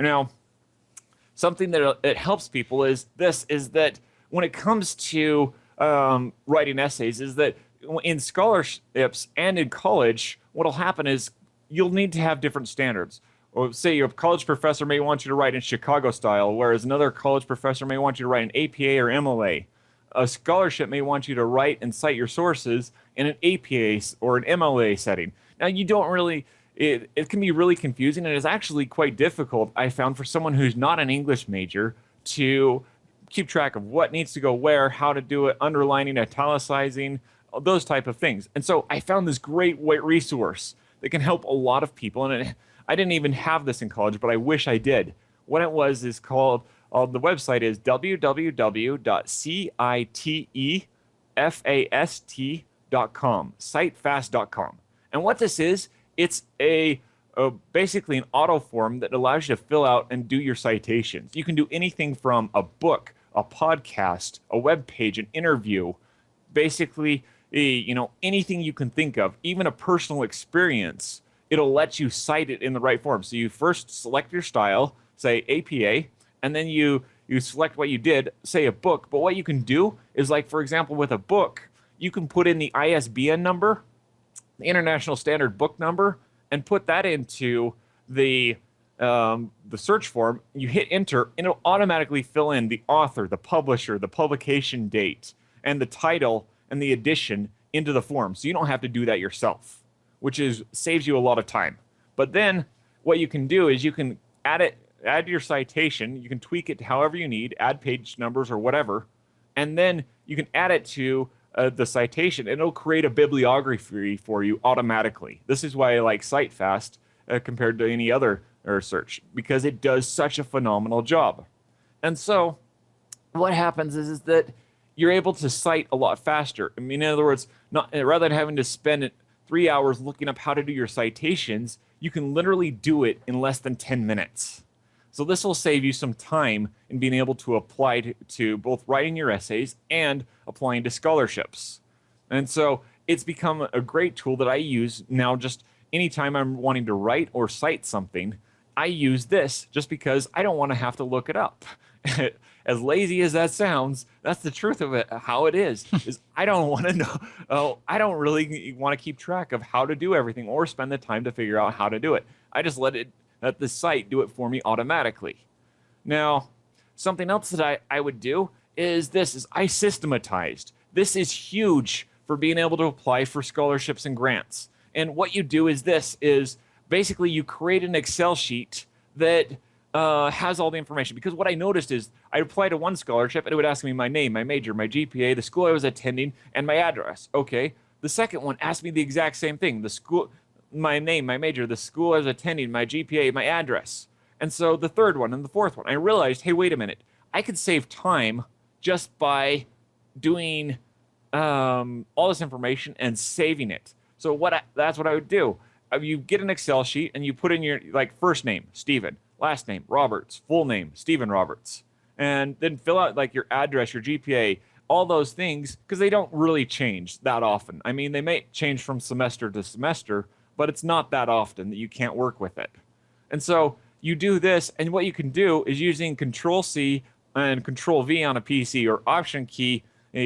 [SPEAKER 2] Now, something that it helps people is that when it comes to writing essays, is that in scholarships and in college, what'll happen is you'll need to have different standards. Or say your college professor may want you to write in Chicago style, whereas another college professor may want you to write in APA or MLA. A scholarship may want you to write and cite your sources in an APA or an MLA setting. Now, you don't really, it can be really confusing, and it's actually quite difficult, I found, for someone who's not an English major to keep track of what needs to go where, how to do it, underlining, italicizing, those type of things. And so I found this great resource that can help a lot of people. And I didn't even have this in college, but I wish I did. What it was is called, the website is www.citefast.com, citefast.com. And what this is, it's basically an auto form that allows you to fill out and do your citations. You can do anything from a book, a podcast, a web page, an interview, basically, anything you can think of, even a personal experience. It'll let you cite it in the right form. So you first select your style, say APA, and then you select what you did, say a book. But what you can do is, like, for example, with a book, you can put in the ISBN number, the International Standard Book Number, and put that into the search form. You hit enter, and it'll automatically fill in the author, the publisher, the publication date, and the title and the edition into the form. So you don't have to do that yourself, which saves you a lot of time. But then what you can do is you can add your citation, you can tweak it to however you need, add page numbers or whatever, and then you can add it to the citation, and it'll create a bibliography for you automatically. This is why I like CiteFast compared to any other search, because it does such a phenomenal job. And so what happens is that you're able to cite a lot faster. I mean, in other words, rather than having to spend 3 hours looking up how to do your citations, you can literally do it in less than 10 minutes. So this will save you some time in being able to apply to both writing your essays and applying to scholarships. And so it's become a great tool that I use now. Just anytime I'm wanting to write or cite something, I use this just because I don't want to have to look it up. As lazy as that sounds, that's the truth of it. How it is I don't want to know. I don't really want to keep track of how to do everything or spend the time to figure out how to do it. I just let the site do it for me automatically. Now, something else that I would do is I systematized. This is huge for being able to apply for scholarships and grants. And what you do is basically you create an Excel sheet that has all the information. Because what I noticed is I applied to one scholarship and it would ask me my name, my major, my GPA, the school I was attending, and my address. Okay. The second one asked me the exact same thing. The school, my name, my major, the school I was attending, my GPA, my address. And so the third one and the fourth one, I realized, hey, wait a minute. I could save time just by doing all this information and saving it. So that's what I would do. You get an Excel sheet and you put in your first name, Stephen, last name, Roberts, full name, Stephen Roberts, and then fill out your address, your GPA, all those things, because they don't really change that often. I mean, they may change from semester to semester, but it's not that often that you can't work with it. And so you do this, and what you can do is using Control-C and Control-V on a PC or Option key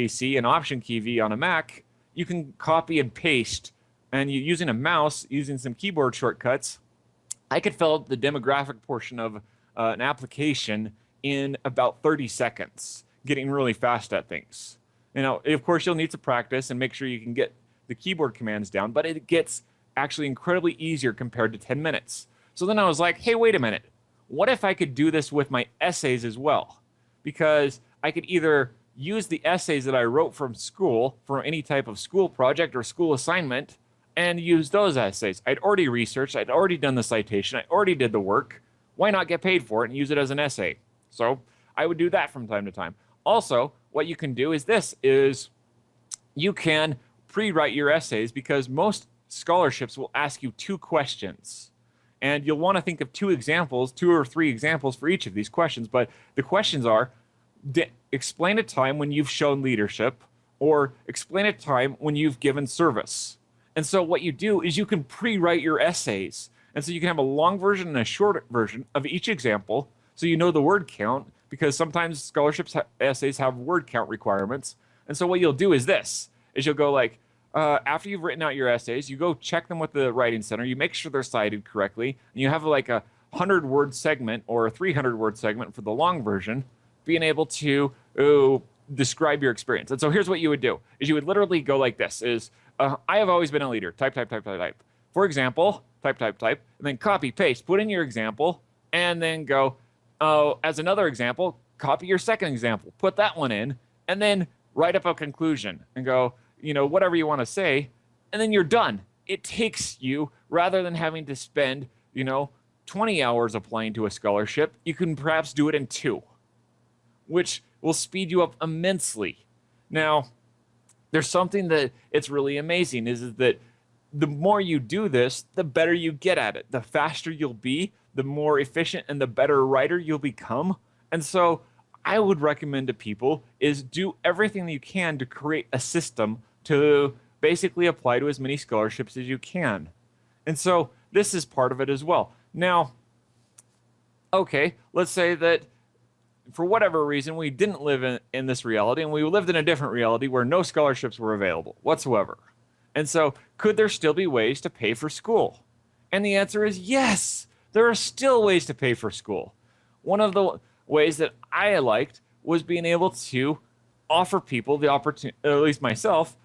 [SPEAKER 2] C and Option key V on a Mac, you can copy and paste, and using a mouse, using some keyboard shortcuts, I could fill out the demographic portion of an application in about 30 seconds, getting really fast at things. You know, of course, you'll need to practice and make sure you can get the keyboard commands down, but it gets actually incredibly easier compared to 10 minutes. So then I was like, hey, wait a minute. What if I could do this with my essays as well? Because I could either use the essays that I wrote from school for any type of school project or school assignment and use those essays. I'd already researched, I'd already done the citation, I already did the work. Why not get paid for it and use it as an essay? So I would do that from time to time. Also, what you can do is this, is you can pre-write your essays, because most scholarships will ask you 2 questions. And you'll want to think of 2 examples, 2 or 3 examples for each of these questions. But the questions are, explain a time when you've shown leadership, or explain a time when you've given service. And so what you do is you can pre-write your essays. And so you can have a long version and a short version of each example, so you know the word count, because sometimes scholarships essays have word count requirements. And so what you'll do is this, is you'll go like, after you've written out your essays, you go check them with the Writing Center, you make sure they're cited correctly, and you have like a 100-word segment or a 300-word segment for the long version, being able to describe your experience. And so here's what you would do, is you would literally go like this, is I have always been a leader, type, type, type, type, type. For example, type, type, type, and then copy, paste, put in your example, and then go, as another example, copy your second example, put that one in, and then write up a conclusion and go, you know, whatever you want to say, and then you're done. It takes you, rather than having to spend, 20 hours applying to a scholarship, you can perhaps do it in 2, which will speed you up immensely. Now, there's something that it's really amazing, is that the more you do this, the better you get at it. The faster you'll be, the more efficient and the better writer you'll become. And so I would recommend to people is do everything that you can to create a system to basically apply to as many scholarships as you can. And so this is part of it as well. Now, okay, let's say that for whatever reason, we didn't live in this reality, and we lived in a different reality where no scholarships were available whatsoever. And so could there still be ways to pay for school? And the answer is yes, there are still ways to pay for school. One of the ways that I liked was being able to offer people the opportunity, at least myself,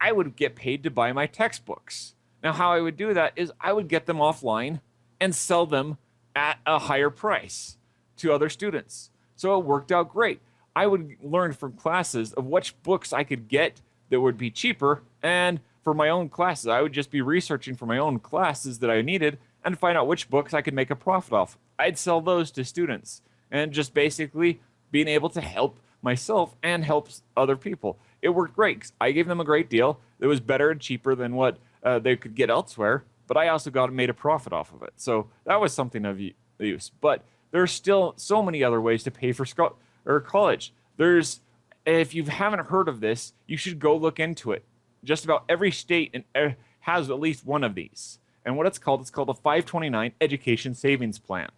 [SPEAKER 2] I would get paid to buy my textbooks. Now, how I would do that is I would get them offline and sell them at a higher price to other students. So it worked out great. I would learn from classes of which books I could get that would be cheaper, and for my own classes, I would just be researching for my own classes that I needed and find out which books I could make a profit off. I'd sell those to students, and just basically being able to help myself and help other people. It worked great 'cause I gave them a great deal. It was better and cheaper than what they could get elsewhere, but I also made a profit off of it. So that was something of use. But there's still so many other ways to pay for college. If you haven't heard of this, you should go look into it. Just about every state has at least one of these. And what it's called a 529 Education Savings Plan.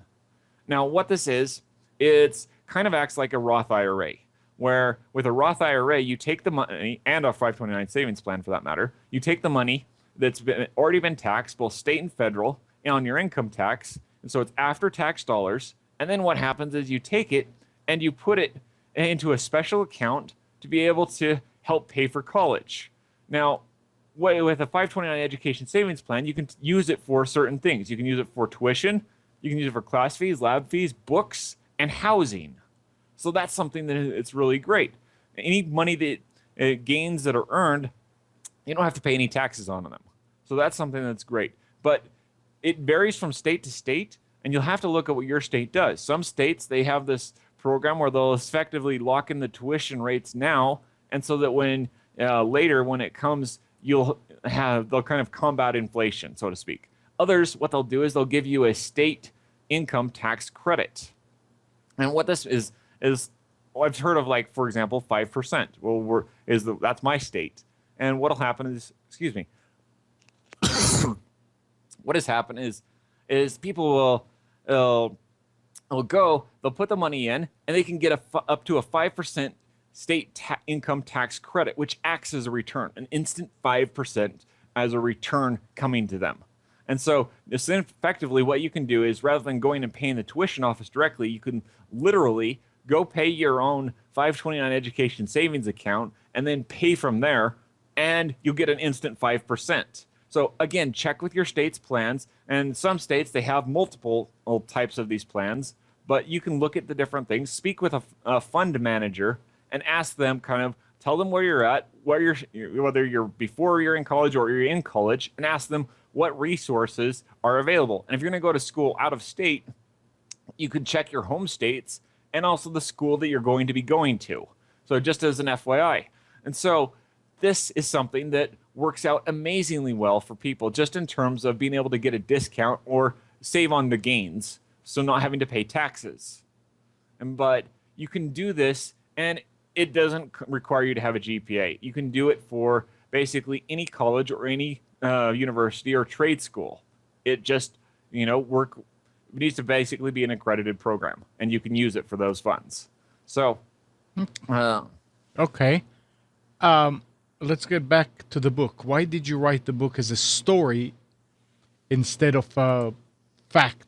[SPEAKER 2] Now, what this is, it's kind of acts like a Roth IRA, where with a Roth IRA, you take the money, and a 529 savings plan for that matter, you take the money that's already been taxed, both state and federal, on your income tax, and so it's after-tax dollars, and then what happens is you take it and you put it into a special account to be able to help pay for college. Now, with a 529 education savings plan, you can use it for certain things. You can use it for tuition, you can use it for class fees, lab fees, books, and housing. So that's something that it's really great. Any money that gains that are earned, you don't have to pay any taxes on them. So that's something that's great. But it varies from state to state, and you'll have to look at what your state does. Some states, they have this program where they'll effectively lock in the tuition rates now, and so that when later when it comes, they'll kind of combat inflation, so to speak. Others, what they'll do is they'll give you a state income tax credit. And what this is I've heard of, like, for example, 5%. Well, that's my state. And what'll happen is, excuse me, what has happened is people will they'll put the money in, and they can get up to a 5% state income tax credit, which acts as a return, an instant 5% as a return coming to them. And so, this effectively, what you can do is rather than going and paying the tuition office directly, you can literally go pay your own 529 education savings account and then pay from there, and you'll get an instant 5%. So again, check with your state's plans. And some states, they have multiple types of these plans, but you can look at the different things, speak with a fund manager, and ask them kind of tell them where you're at, whether you're before you're in college or you're in college, and ask them what resources are available. And if you're going to go to school out of state, you can check your home states and also the school that you're going to be going to. So just as an FYI. And so this is something that works out amazingly well for people just in terms of being able to get a discount or save on the gains, so not having to pay taxes. But you can do this, and it doesn't require you to have a GPA. You can do it for basically any college or any university or trade school. It just, it needs to basically be an accredited program, and you can use it for those funds. So,
[SPEAKER 1] Okay. Let's get back to the book. Why did you write the book as a story instead of fact?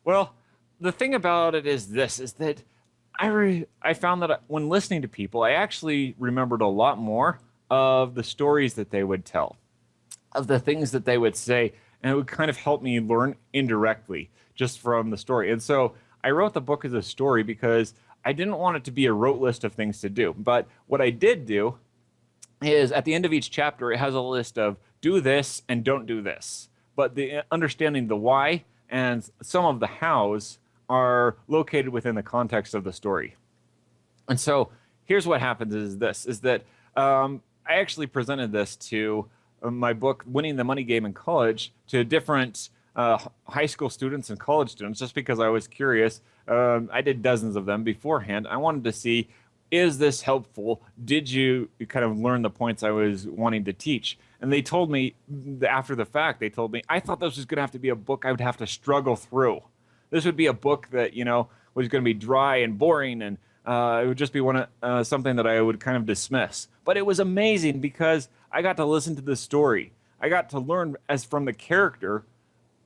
[SPEAKER 2] Well, the thing about it is this, is that I found that when listening to people, I actually remembered a lot more of the stories that they would tell, of the things that they would say, and it would kind of help me learn indirectly just from the story. And so I wrote the book as a story because I didn't want it to be a rote list of things to do. But what I did do is at the end of each chapter, it has a list of do this and don't do this. But the understanding the why and some of the hows are located within the context of the story. And so here's what happens is that I actually presented this to my book, Winning the Money Game in College, to different high school students and college students, just because I was curious. I did dozens of them beforehand. I wanted to see, is this helpful? Did you kind of learn the points I was wanting to teach? And they told me, after the fact, they told me, I thought this was going to have to be a book I would have to struggle through. This would be a book that, was going to be dry and boring, and it would just be something that I would kind of dismiss. But it was amazing because I got to listen to the story. I got to learn as from the character.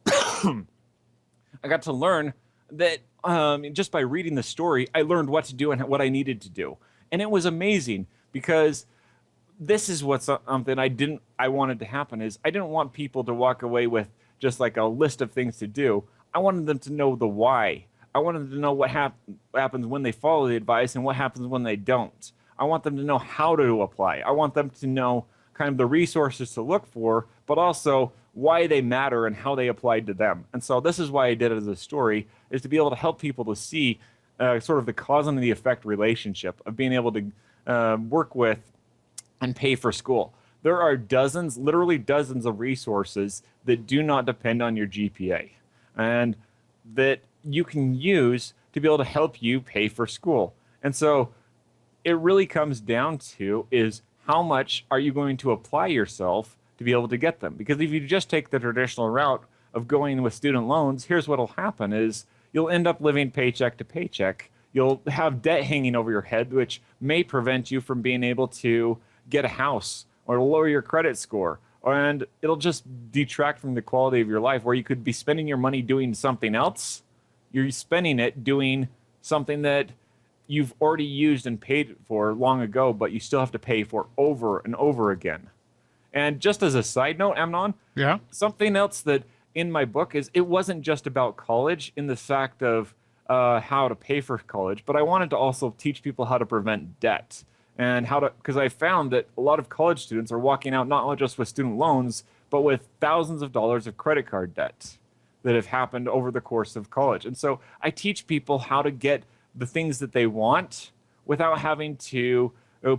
[SPEAKER 2] I got to learn that just by reading the story, I learned what to do and what I needed to do. And it was amazing because this is what's something I wanted to happen is I didn't want people to walk away with just like a list of things to do. I wanted them to know the why. I wanted them to know what happens when they follow the advice and what happens when they don't. I want them to know how to apply. I want them to know kind of the resources to look for, but also why they matter and how they applied to them. And so this is why I did it as a story, is to be able to help people to see sort of the cause and the effect relationship of being able to work with and pay for school. There are dozens, literally dozens of resources that do not depend on your GPA and that you can use to be able to help you pay for school. And so it really comes down to is how much are you going to apply yourself to be able to get them? Because if you just take the traditional route of going with student loans, here's what'll happen is you'll end up living paycheck to paycheck. You'll have debt hanging over your head, which may prevent you from being able to get a house or lower your credit score. And it'll just detract from the quality of your life where you could be spending your money doing something else. You're spending it doing something that you've already used and paid for long ago, but you still have to pay for over and over again. And just as a side note, Amnon,
[SPEAKER 1] Yeah.
[SPEAKER 2] something else that in my book is it wasn't just about college in the fact of how to pay for college, but I wanted to also teach people how to prevent debt and because I found that a lot of college students are walking out not just with student loans, but with thousands of dollars of credit card debt that have happened over the course of college. And so I teach people how to get the things that they want without having to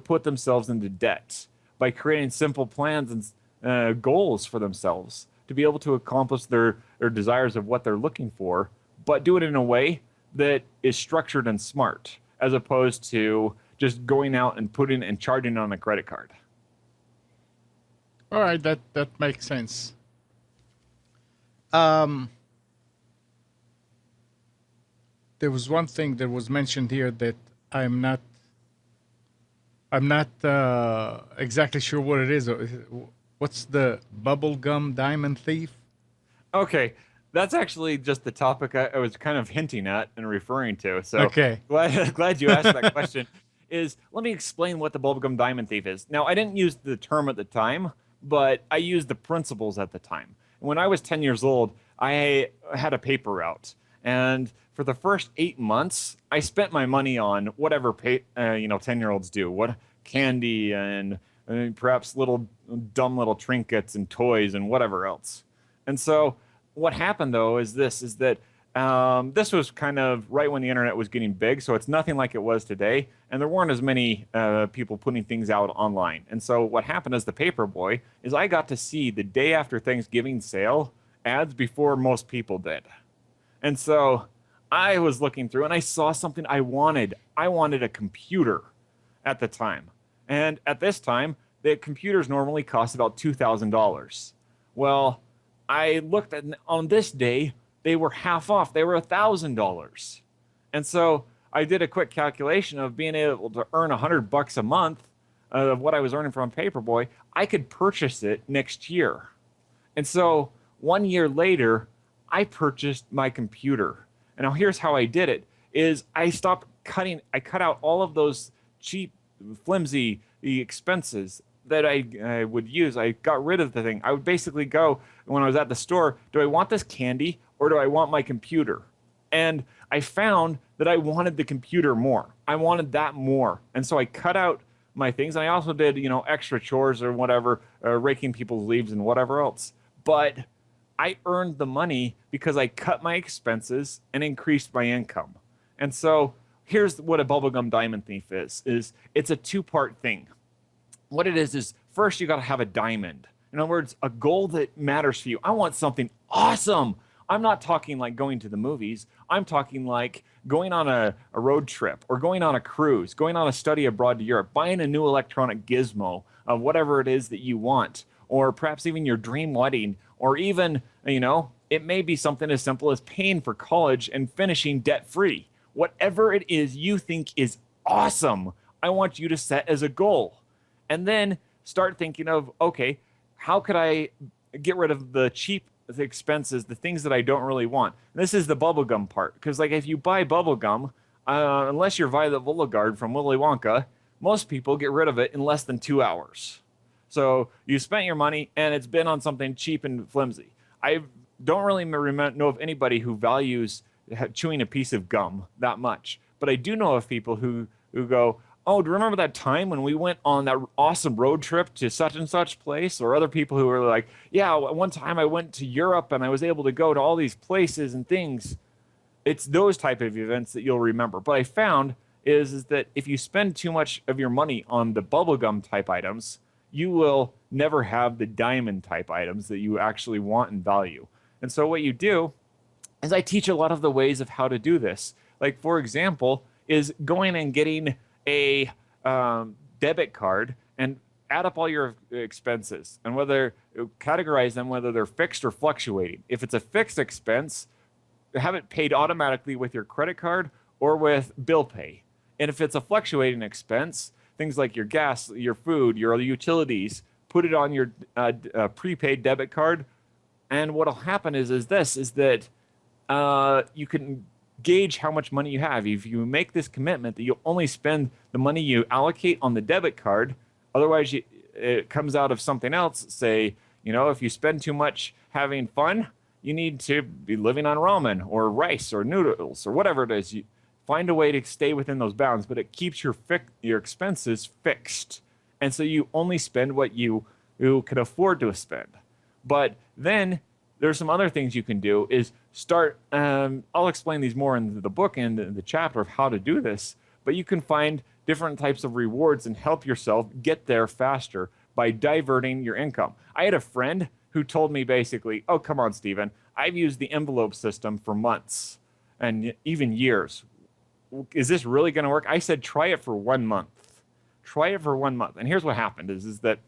[SPEAKER 2] put themselves into debt by creating simple plans and goals for themselves to be able to accomplish their desires of what they're looking for, but do it in a way that is structured and smart, as opposed to just going out and putting and charging on a credit card.
[SPEAKER 1] All right, that makes sense. There was one thing that was mentioned here that I'm not exactly sure what it is. What's the bubblegum diamond thief?
[SPEAKER 2] Okay, that's actually just the topic I was kind of hinting at and referring to. So
[SPEAKER 1] Okay.
[SPEAKER 2] glad you asked that question. Is let me explain what the bubblegum diamond thief is. Now, I didn't use the term at the time, but I used the principles at the time. When I was 10 years old, I had a paper route, and for the first 8 months, I spent my money on whatever 10-year-olds do, what candy and perhaps little dumb little trinkets and toys and whatever else. And so what happened though is that this was kind of right when the internet was getting big, so it's nothing like it was today, and there weren't as many people putting things out online. And so what happened as the paper boy is I got to see the day after Thanksgiving sale ads before most people did. And so I was looking through and I saw something I wanted. I wanted a computer at the time. And at this time, the computers normally cost about $2,000. Well, I looked at on this day, they were half off. They were $1,000. And so I did a quick calculation of being able to earn $100 a month of what I was earning from Paperboy. I could purchase it next year. And so 1 year later, I purchased my computer. And now here's how I did it is I cut out all of those cheap, flimsy expenses that I would use. I got rid of the thing. I would basically go when I was at the store, do I want this candy or do I want my computer? And I found that I wanted the computer more. I wanted that more. And so I cut out my things. And I also did, extra chores or whatever, raking people's leaves and whatever else. But I earned the money because I cut my expenses and increased my income. And so here's what a bubblegum diamond thief is it's a two-part thing. What it is first you got to have a diamond. In other words, a goal that matters for you. I want something awesome. I'm not talking like going to the movies. I'm talking like going on a road trip or going on a cruise, going on a study abroad to Europe, buying a new electronic gizmo of whatever it is that you want, or perhaps even your dream wedding, or even, it may be something as simple as paying for college and finishing debt-free. Whatever it is you think is awesome, I want you to set as a goal. And then start thinking of, okay, how could I get rid of the cheap expenses, the things that I don't really want? And this is the bubblegum part. Because like if you buy bubblegum, unless you're Violet Beauregarde from Willy Wonka, most people get rid of it in less than 2 hours. So you spent your money and it's been on something cheap and flimsy. I don't really know of anybody who values chewing a piece of gum that much. But I do know of people who go, oh, do you remember that time when we went on that awesome road trip to such and such place? Or other people who were like, yeah, one time I went to Europe and I was able to go to all these places and things. It's those type of events that you'll remember. But I found is that if you spend too much of your money on the bubblegum type items, you will never have the diamond type items that you actually want and value. And so what you do is I teach a lot of the ways of how to do this. Like, for example, is going and getting a debit card and add up all your expenses and categorize them, whether they're fixed or fluctuating. If it's a fixed expense, have it paid automatically with your credit card or with bill pay. And if it's a fluctuating expense, things like your gas, your food, your utilities, put it on your prepaid debit card. And what'll happen is that you can gauge how much money you have. If you make this commitment that you'll only spend the money you allocate on the debit card, otherwise it comes out of something else. Say, if you spend too much having fun, you need to be living on ramen or rice or noodles or whatever it is. You find a way to stay within those bounds, but it keeps your expenses fixed. And so you only spend what you can afford to spend. But then there's some other things you can do is start, I'll explain these more in the book and the chapter of how to do this, but you can find different types of rewards and help yourself get there faster by diverting your income. I had a friend who told me basically, oh, come on, Stephen, I've used the envelope system for months and even years. Is this really going to work? I said, try it for 1 month. Try it for 1 month. And here's what happened is that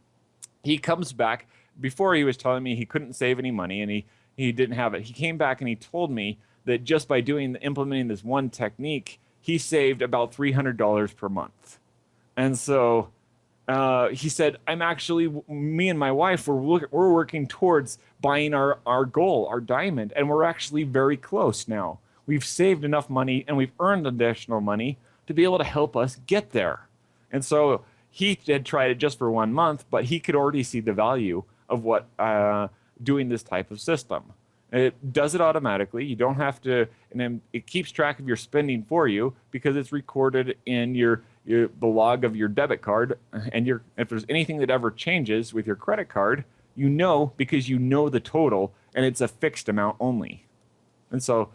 [SPEAKER 2] he comes back. Before he was telling me he couldn't save any money and he didn't have it. He came back and he told me that just by implementing this one technique, he saved about $300 per month. And so he said, me and my wife, we're working towards buying our goal, our diamond, and we're actually very close now. We've saved enough money and we've earned additional money to be able to help us get there. And so he had tried it just for 1 month, but he could already see the value of what doing this type of system. It does it automatically. You don't have to, and then it keeps track of your spending for you because it's recorded in the log of your debit card. And if there's anything that ever changes with your credit card, you know because you know the total and it's a fixed amount only. And so,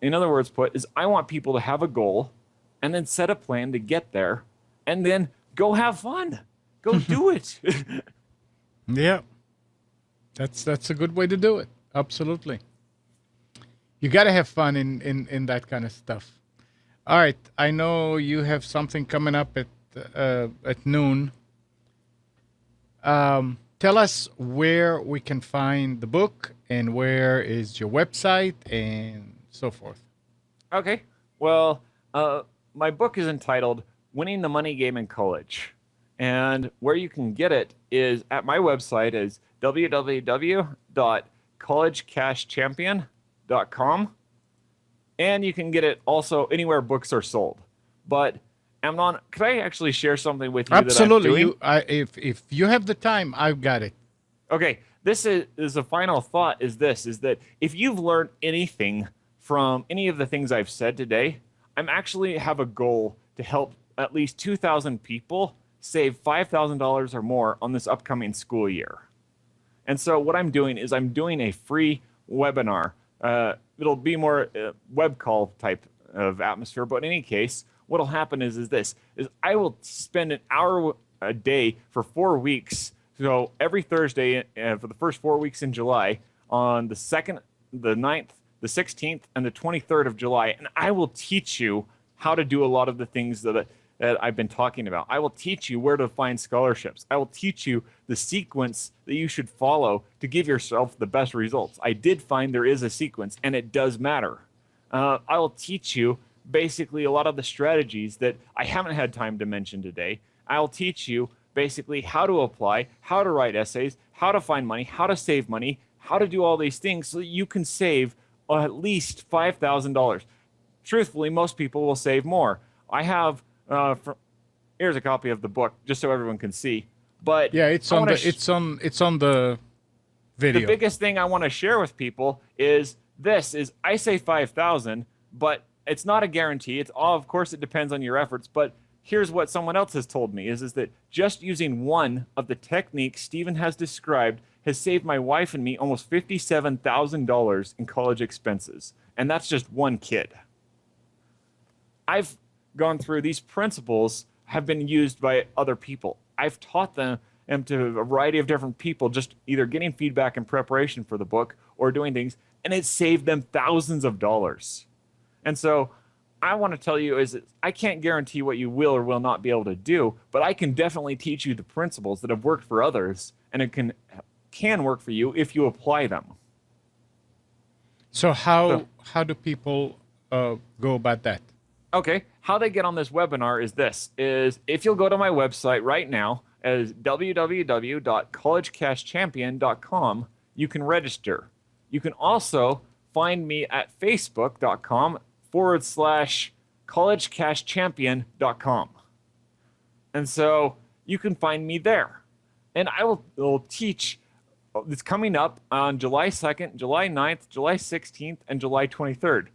[SPEAKER 2] in other words, I want people to have a goal and then set a plan to get there and then go have fun. Go do it.
[SPEAKER 1] Yeah, that's a good way to do it. Absolutely. You got to have fun in that kind of stuff. All right, I know you have something coming up at noon. Tell us where we can find the book and where is your website and so forth.
[SPEAKER 2] Okay. Well, my book is entitled Winning the Money Game in College. And where you can get it is at my website is www.collegecashchampion.com. And you can get it also anywhere books are sold. But Amnon, could I actually share something with you?
[SPEAKER 1] Absolutely.
[SPEAKER 2] That I'm doing?
[SPEAKER 1] If you have the time, I've got it.
[SPEAKER 2] Okay. This is a final thought is that if you've learned anything from any of the things I've said today, I'm actually have a goal to help at least 2,000 people save $5,000 or more on this upcoming school year. And so what I'm doing is I'm doing a free webinar. It'll be more web call type of atmosphere, but in any case, what'll happen is I will spend an hour a day for 4 weeks. So every Thursday for the first 4 weeks in July, on the 2nd, the 9th, the 16th, and the 23rd of July, and I will teach you how to do a lot of the things that I've been talking about. I will teach you where to find scholarships. I will teach you the sequence that you should follow to give yourself the best results. I did find there is a sequence, and it does matter. I will teach you basically a lot of the strategies that I haven't had time to mention today. I will teach you basically how to apply, how to write essays, how to find money, how to save money, how to do all these things so that you can save at least $5,000. Truthfully, most people will save more. I have here's a copy of the book just so everyone can see. But
[SPEAKER 1] yeah, it's on the video.
[SPEAKER 2] The biggest thing I want to share with people is I say 5,000, but it's not a guarantee. It's all, of course, it depends on your efforts. But here's what someone else has told me is that just using one of the techniques Stephen has described has saved my wife and me almost $57,000 in college expenses. And that's just one kid. I've gone through these principles have been used by other people. I've taught them to a variety of different people, just either getting feedback in preparation for the book or doing things, and it saved them thousands of dollars. And so I want to tell you is that I can't guarantee what you will or will not be able to do, but I can definitely teach you the principles that have worked for others, and it can work for you if you apply them.
[SPEAKER 1] So how do people go about that?
[SPEAKER 2] Okay, how they get on this webinar is if you'll go to my website right now as www.collegecashchampion.com, you can register. You can also find me at facebook.com/collegecashchampion.com. And so you can find me there. And I will teach. It's coming up on July 2nd, July 9th, July 16th, and July 23rd.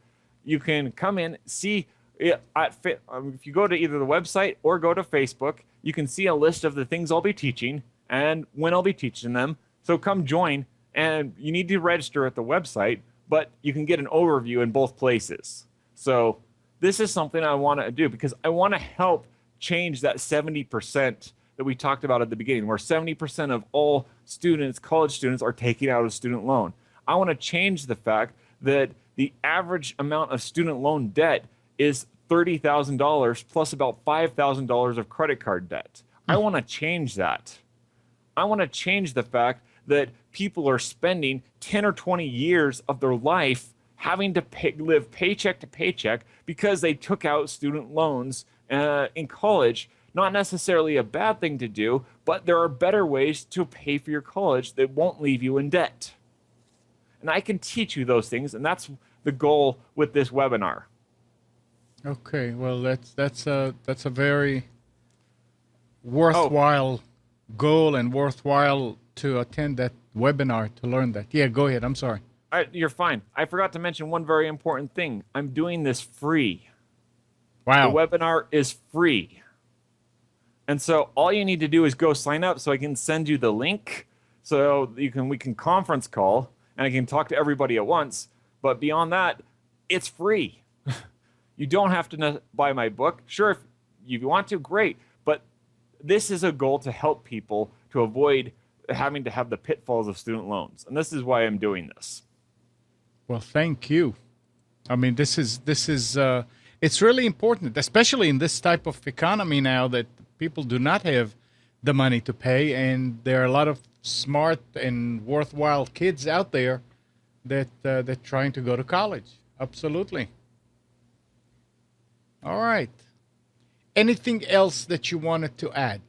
[SPEAKER 2] You can come in, see. If you go to either the website or go to Facebook, you can see a list of the things I'll be teaching and when I'll be teaching them. So come join, and you need to register at the website, but you can get an overview in both places. So this is something I want to do because I want to help change that 70% that we talked about at the beginning, where 70% of all students, college students, are taking out a student loan. I want to change the fact that the average amount of student loan debt is $30,000 plus about $5,000 of credit card debt. I want to change that. I want to change the fact that people are spending 10 or 20 years of their life having to live paycheck to paycheck because they took out student loans in college, Not necessarily a bad thing to do, but there are better ways to pay for your college that won't leave you in debt. And I can teach you those things, and that's the goal with this webinar.
[SPEAKER 1] Okay, well, that's a very
[SPEAKER 2] Oh,
[SPEAKER 1] worthwhile goal and worthwhile to attend that webinar to learn that. Yeah, go ahead. I'm sorry.
[SPEAKER 2] you're fine. I forgot to mention one very important thing. I'm doing this free. The
[SPEAKER 1] Wow.
[SPEAKER 2] webinar is free. And so all you need to do is go sign up so I can send you the link so we can conference call and I can talk to everybody at once. But beyond that, it's free. You don't have to buy my book. Sure, if you want to, great. But this is a goal to help people to avoid having to have the pitfalls of student loans. And this is why I'm doing this.
[SPEAKER 1] Well, thank you. I mean, this is it's really important, especially in this type of economy now that people do not have the money to pay, and there are a lot of smart and worthwhile kids out there that trying to go to college. Absolutely. All right. Anything else that you wanted to add?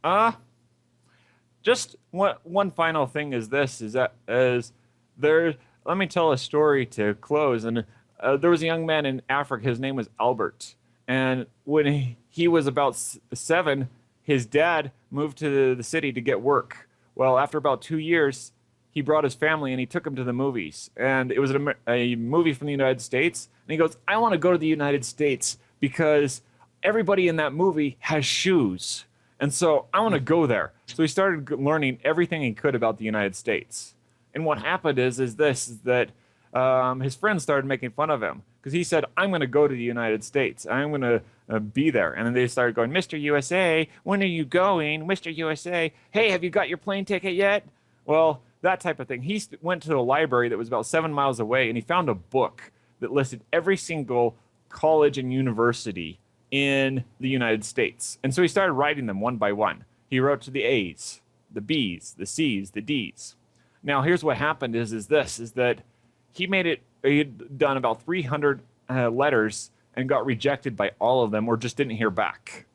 [SPEAKER 2] Uh, just one final thing is this is that is there let me tell a story to close. And there was a young man in Africa. His name was Albert, and when he was about 7, his dad moved to the city to get work. Well, after about 2 years, he brought his family and he took them to the movies, and it was a movie from the United States. And he goes, I want to go to the United States because everybody in that movie has shoes. And so I want to go there. So he started learning everything he could about the United States. And what happened is that his friends started making fun of him because he said, I'm going to go to the United States. I'm going to be there. And then they started going, Mr. USA, when are you going? Mr. USA, hey, have you got your plane ticket yet? Well, that type of thing. He went to a library that was about 7 miles away, and he found a book that listed every single college and university in the United States. And so he started writing them one by one. He wrote to the A's, the B's, the C's, the D's. Now, here's what happened is that he had done about 300 letters and got rejected by all of them or just didn't hear back.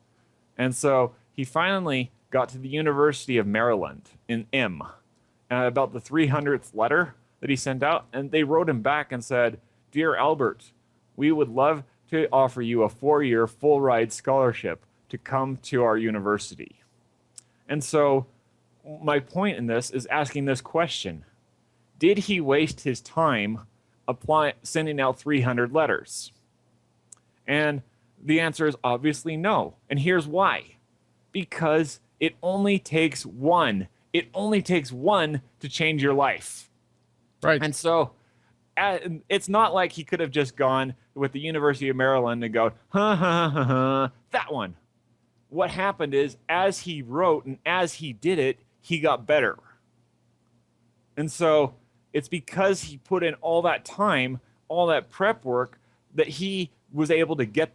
[SPEAKER 2] And so he finally got to the University of Maryland in M, about the 300th letter that he sent out, and they wrote him back and said, Dear Albert, we would love to offer you a 4-year full ride scholarship to come to our university. And so my point in this is asking this question. Did he waste his time sending out 300 letters? And the answer is obviously no. And here's why. Because it only takes one. It only takes one to change your life.
[SPEAKER 1] Right.
[SPEAKER 2] And so it's not like he could have just gone with the University of Maryland and go, that one. What happened is, as he wrote and as he did it, he got better. And so it's because he put in all that time, all that prep work, that he was able to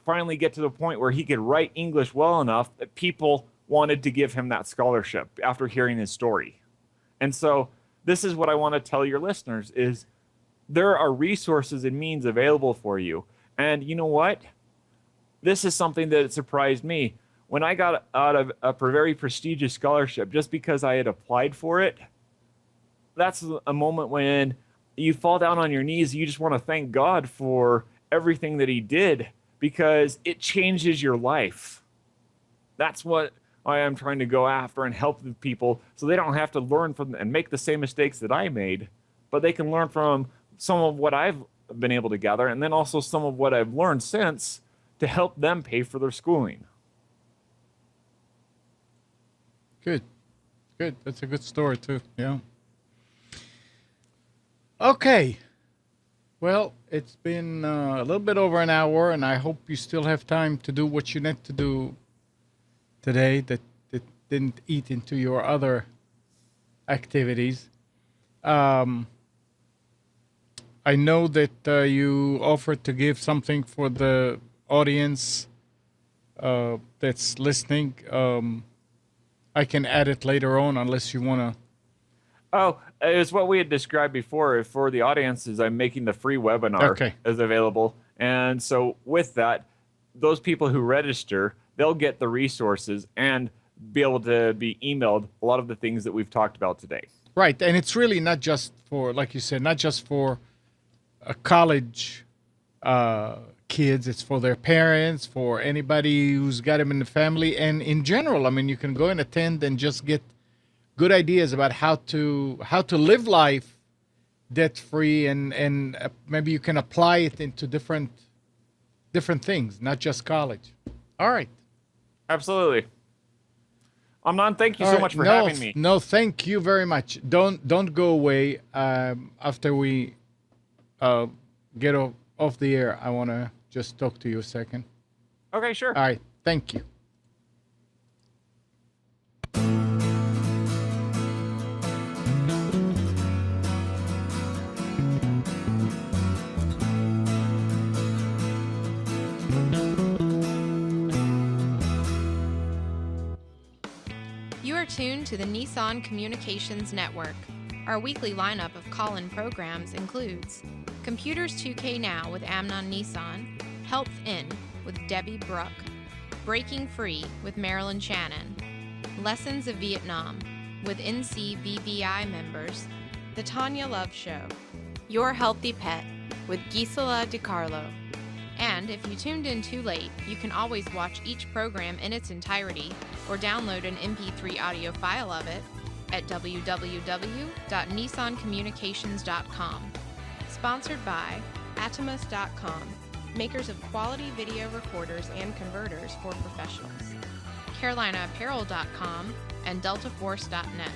[SPEAKER 2] finally get to the point where he could write English well enough that people wanted to give him that scholarship after hearing his story. And so this is what I want to tell your listeners is there are resources and means available for you. And you know what? This is something that surprised me. When I got out of a very prestigious scholarship, just because I had applied for it, that's a moment when you fall down on your knees. You just want to thank God for everything that he did because it changes your life. That's what I am trying to go after and help the people so they don't have to learn from and make the same mistakes that I made, but they can learn from some of what I've been able to gather and then also some of what I've learned since to help them pay for their schooling.
[SPEAKER 1] Good. Good. That's a good story too. Yeah. Okay. Well, it's been a little bit over an hour, and I hope you still have time to do what you need to do today that didn't eat into your other activities. I know that you offered to give something for the audience that's listening. I can add it later on unless you want to.
[SPEAKER 2] Oh, it's what we had described before. For the audience, is I'm making the free webinar
[SPEAKER 1] Okay.
[SPEAKER 2] is available. And so with that, those people who register, they'll get the resources and be able to be emailed a lot of the things that we've talked about today.
[SPEAKER 1] Right, and it's really not just for, like you said, not just for a college kids. It's for their parents, for anybody who's got them in the family, and in general. I mean, you can go and attend and just get good ideas about how to live life debt free, and maybe you can apply it into different things, not just college. All right.
[SPEAKER 2] Absolutely. Amnon, thank you
[SPEAKER 1] All
[SPEAKER 2] so
[SPEAKER 1] right.
[SPEAKER 2] much for having me.
[SPEAKER 1] No, thank you very much. Don't go away. After we get off the air, I want to just talk to you a second.
[SPEAKER 2] Okay, sure.
[SPEAKER 1] All right. Thank you.
[SPEAKER 3] You are tuned to the Nissan Communications Network. Our weekly lineup of call-in programs includes Computers 2K Now with Amnon Nissan, Health In with Debbie Bruck, Breaking Free with Marilyn Shannon, Lessons of Vietnam with NCBVI members, The Tanya Love Show, Your Healthy Pet with Gisela DiCarlo. And if you tuned in too late, you can always watch each program in its entirety or download an MP3 audio file of it at www.nissancommunications.com. Sponsored by Atomus.com, makers of quality video recorders and converters for professionals, CarolinaApparel.com, and DeltaForce.net.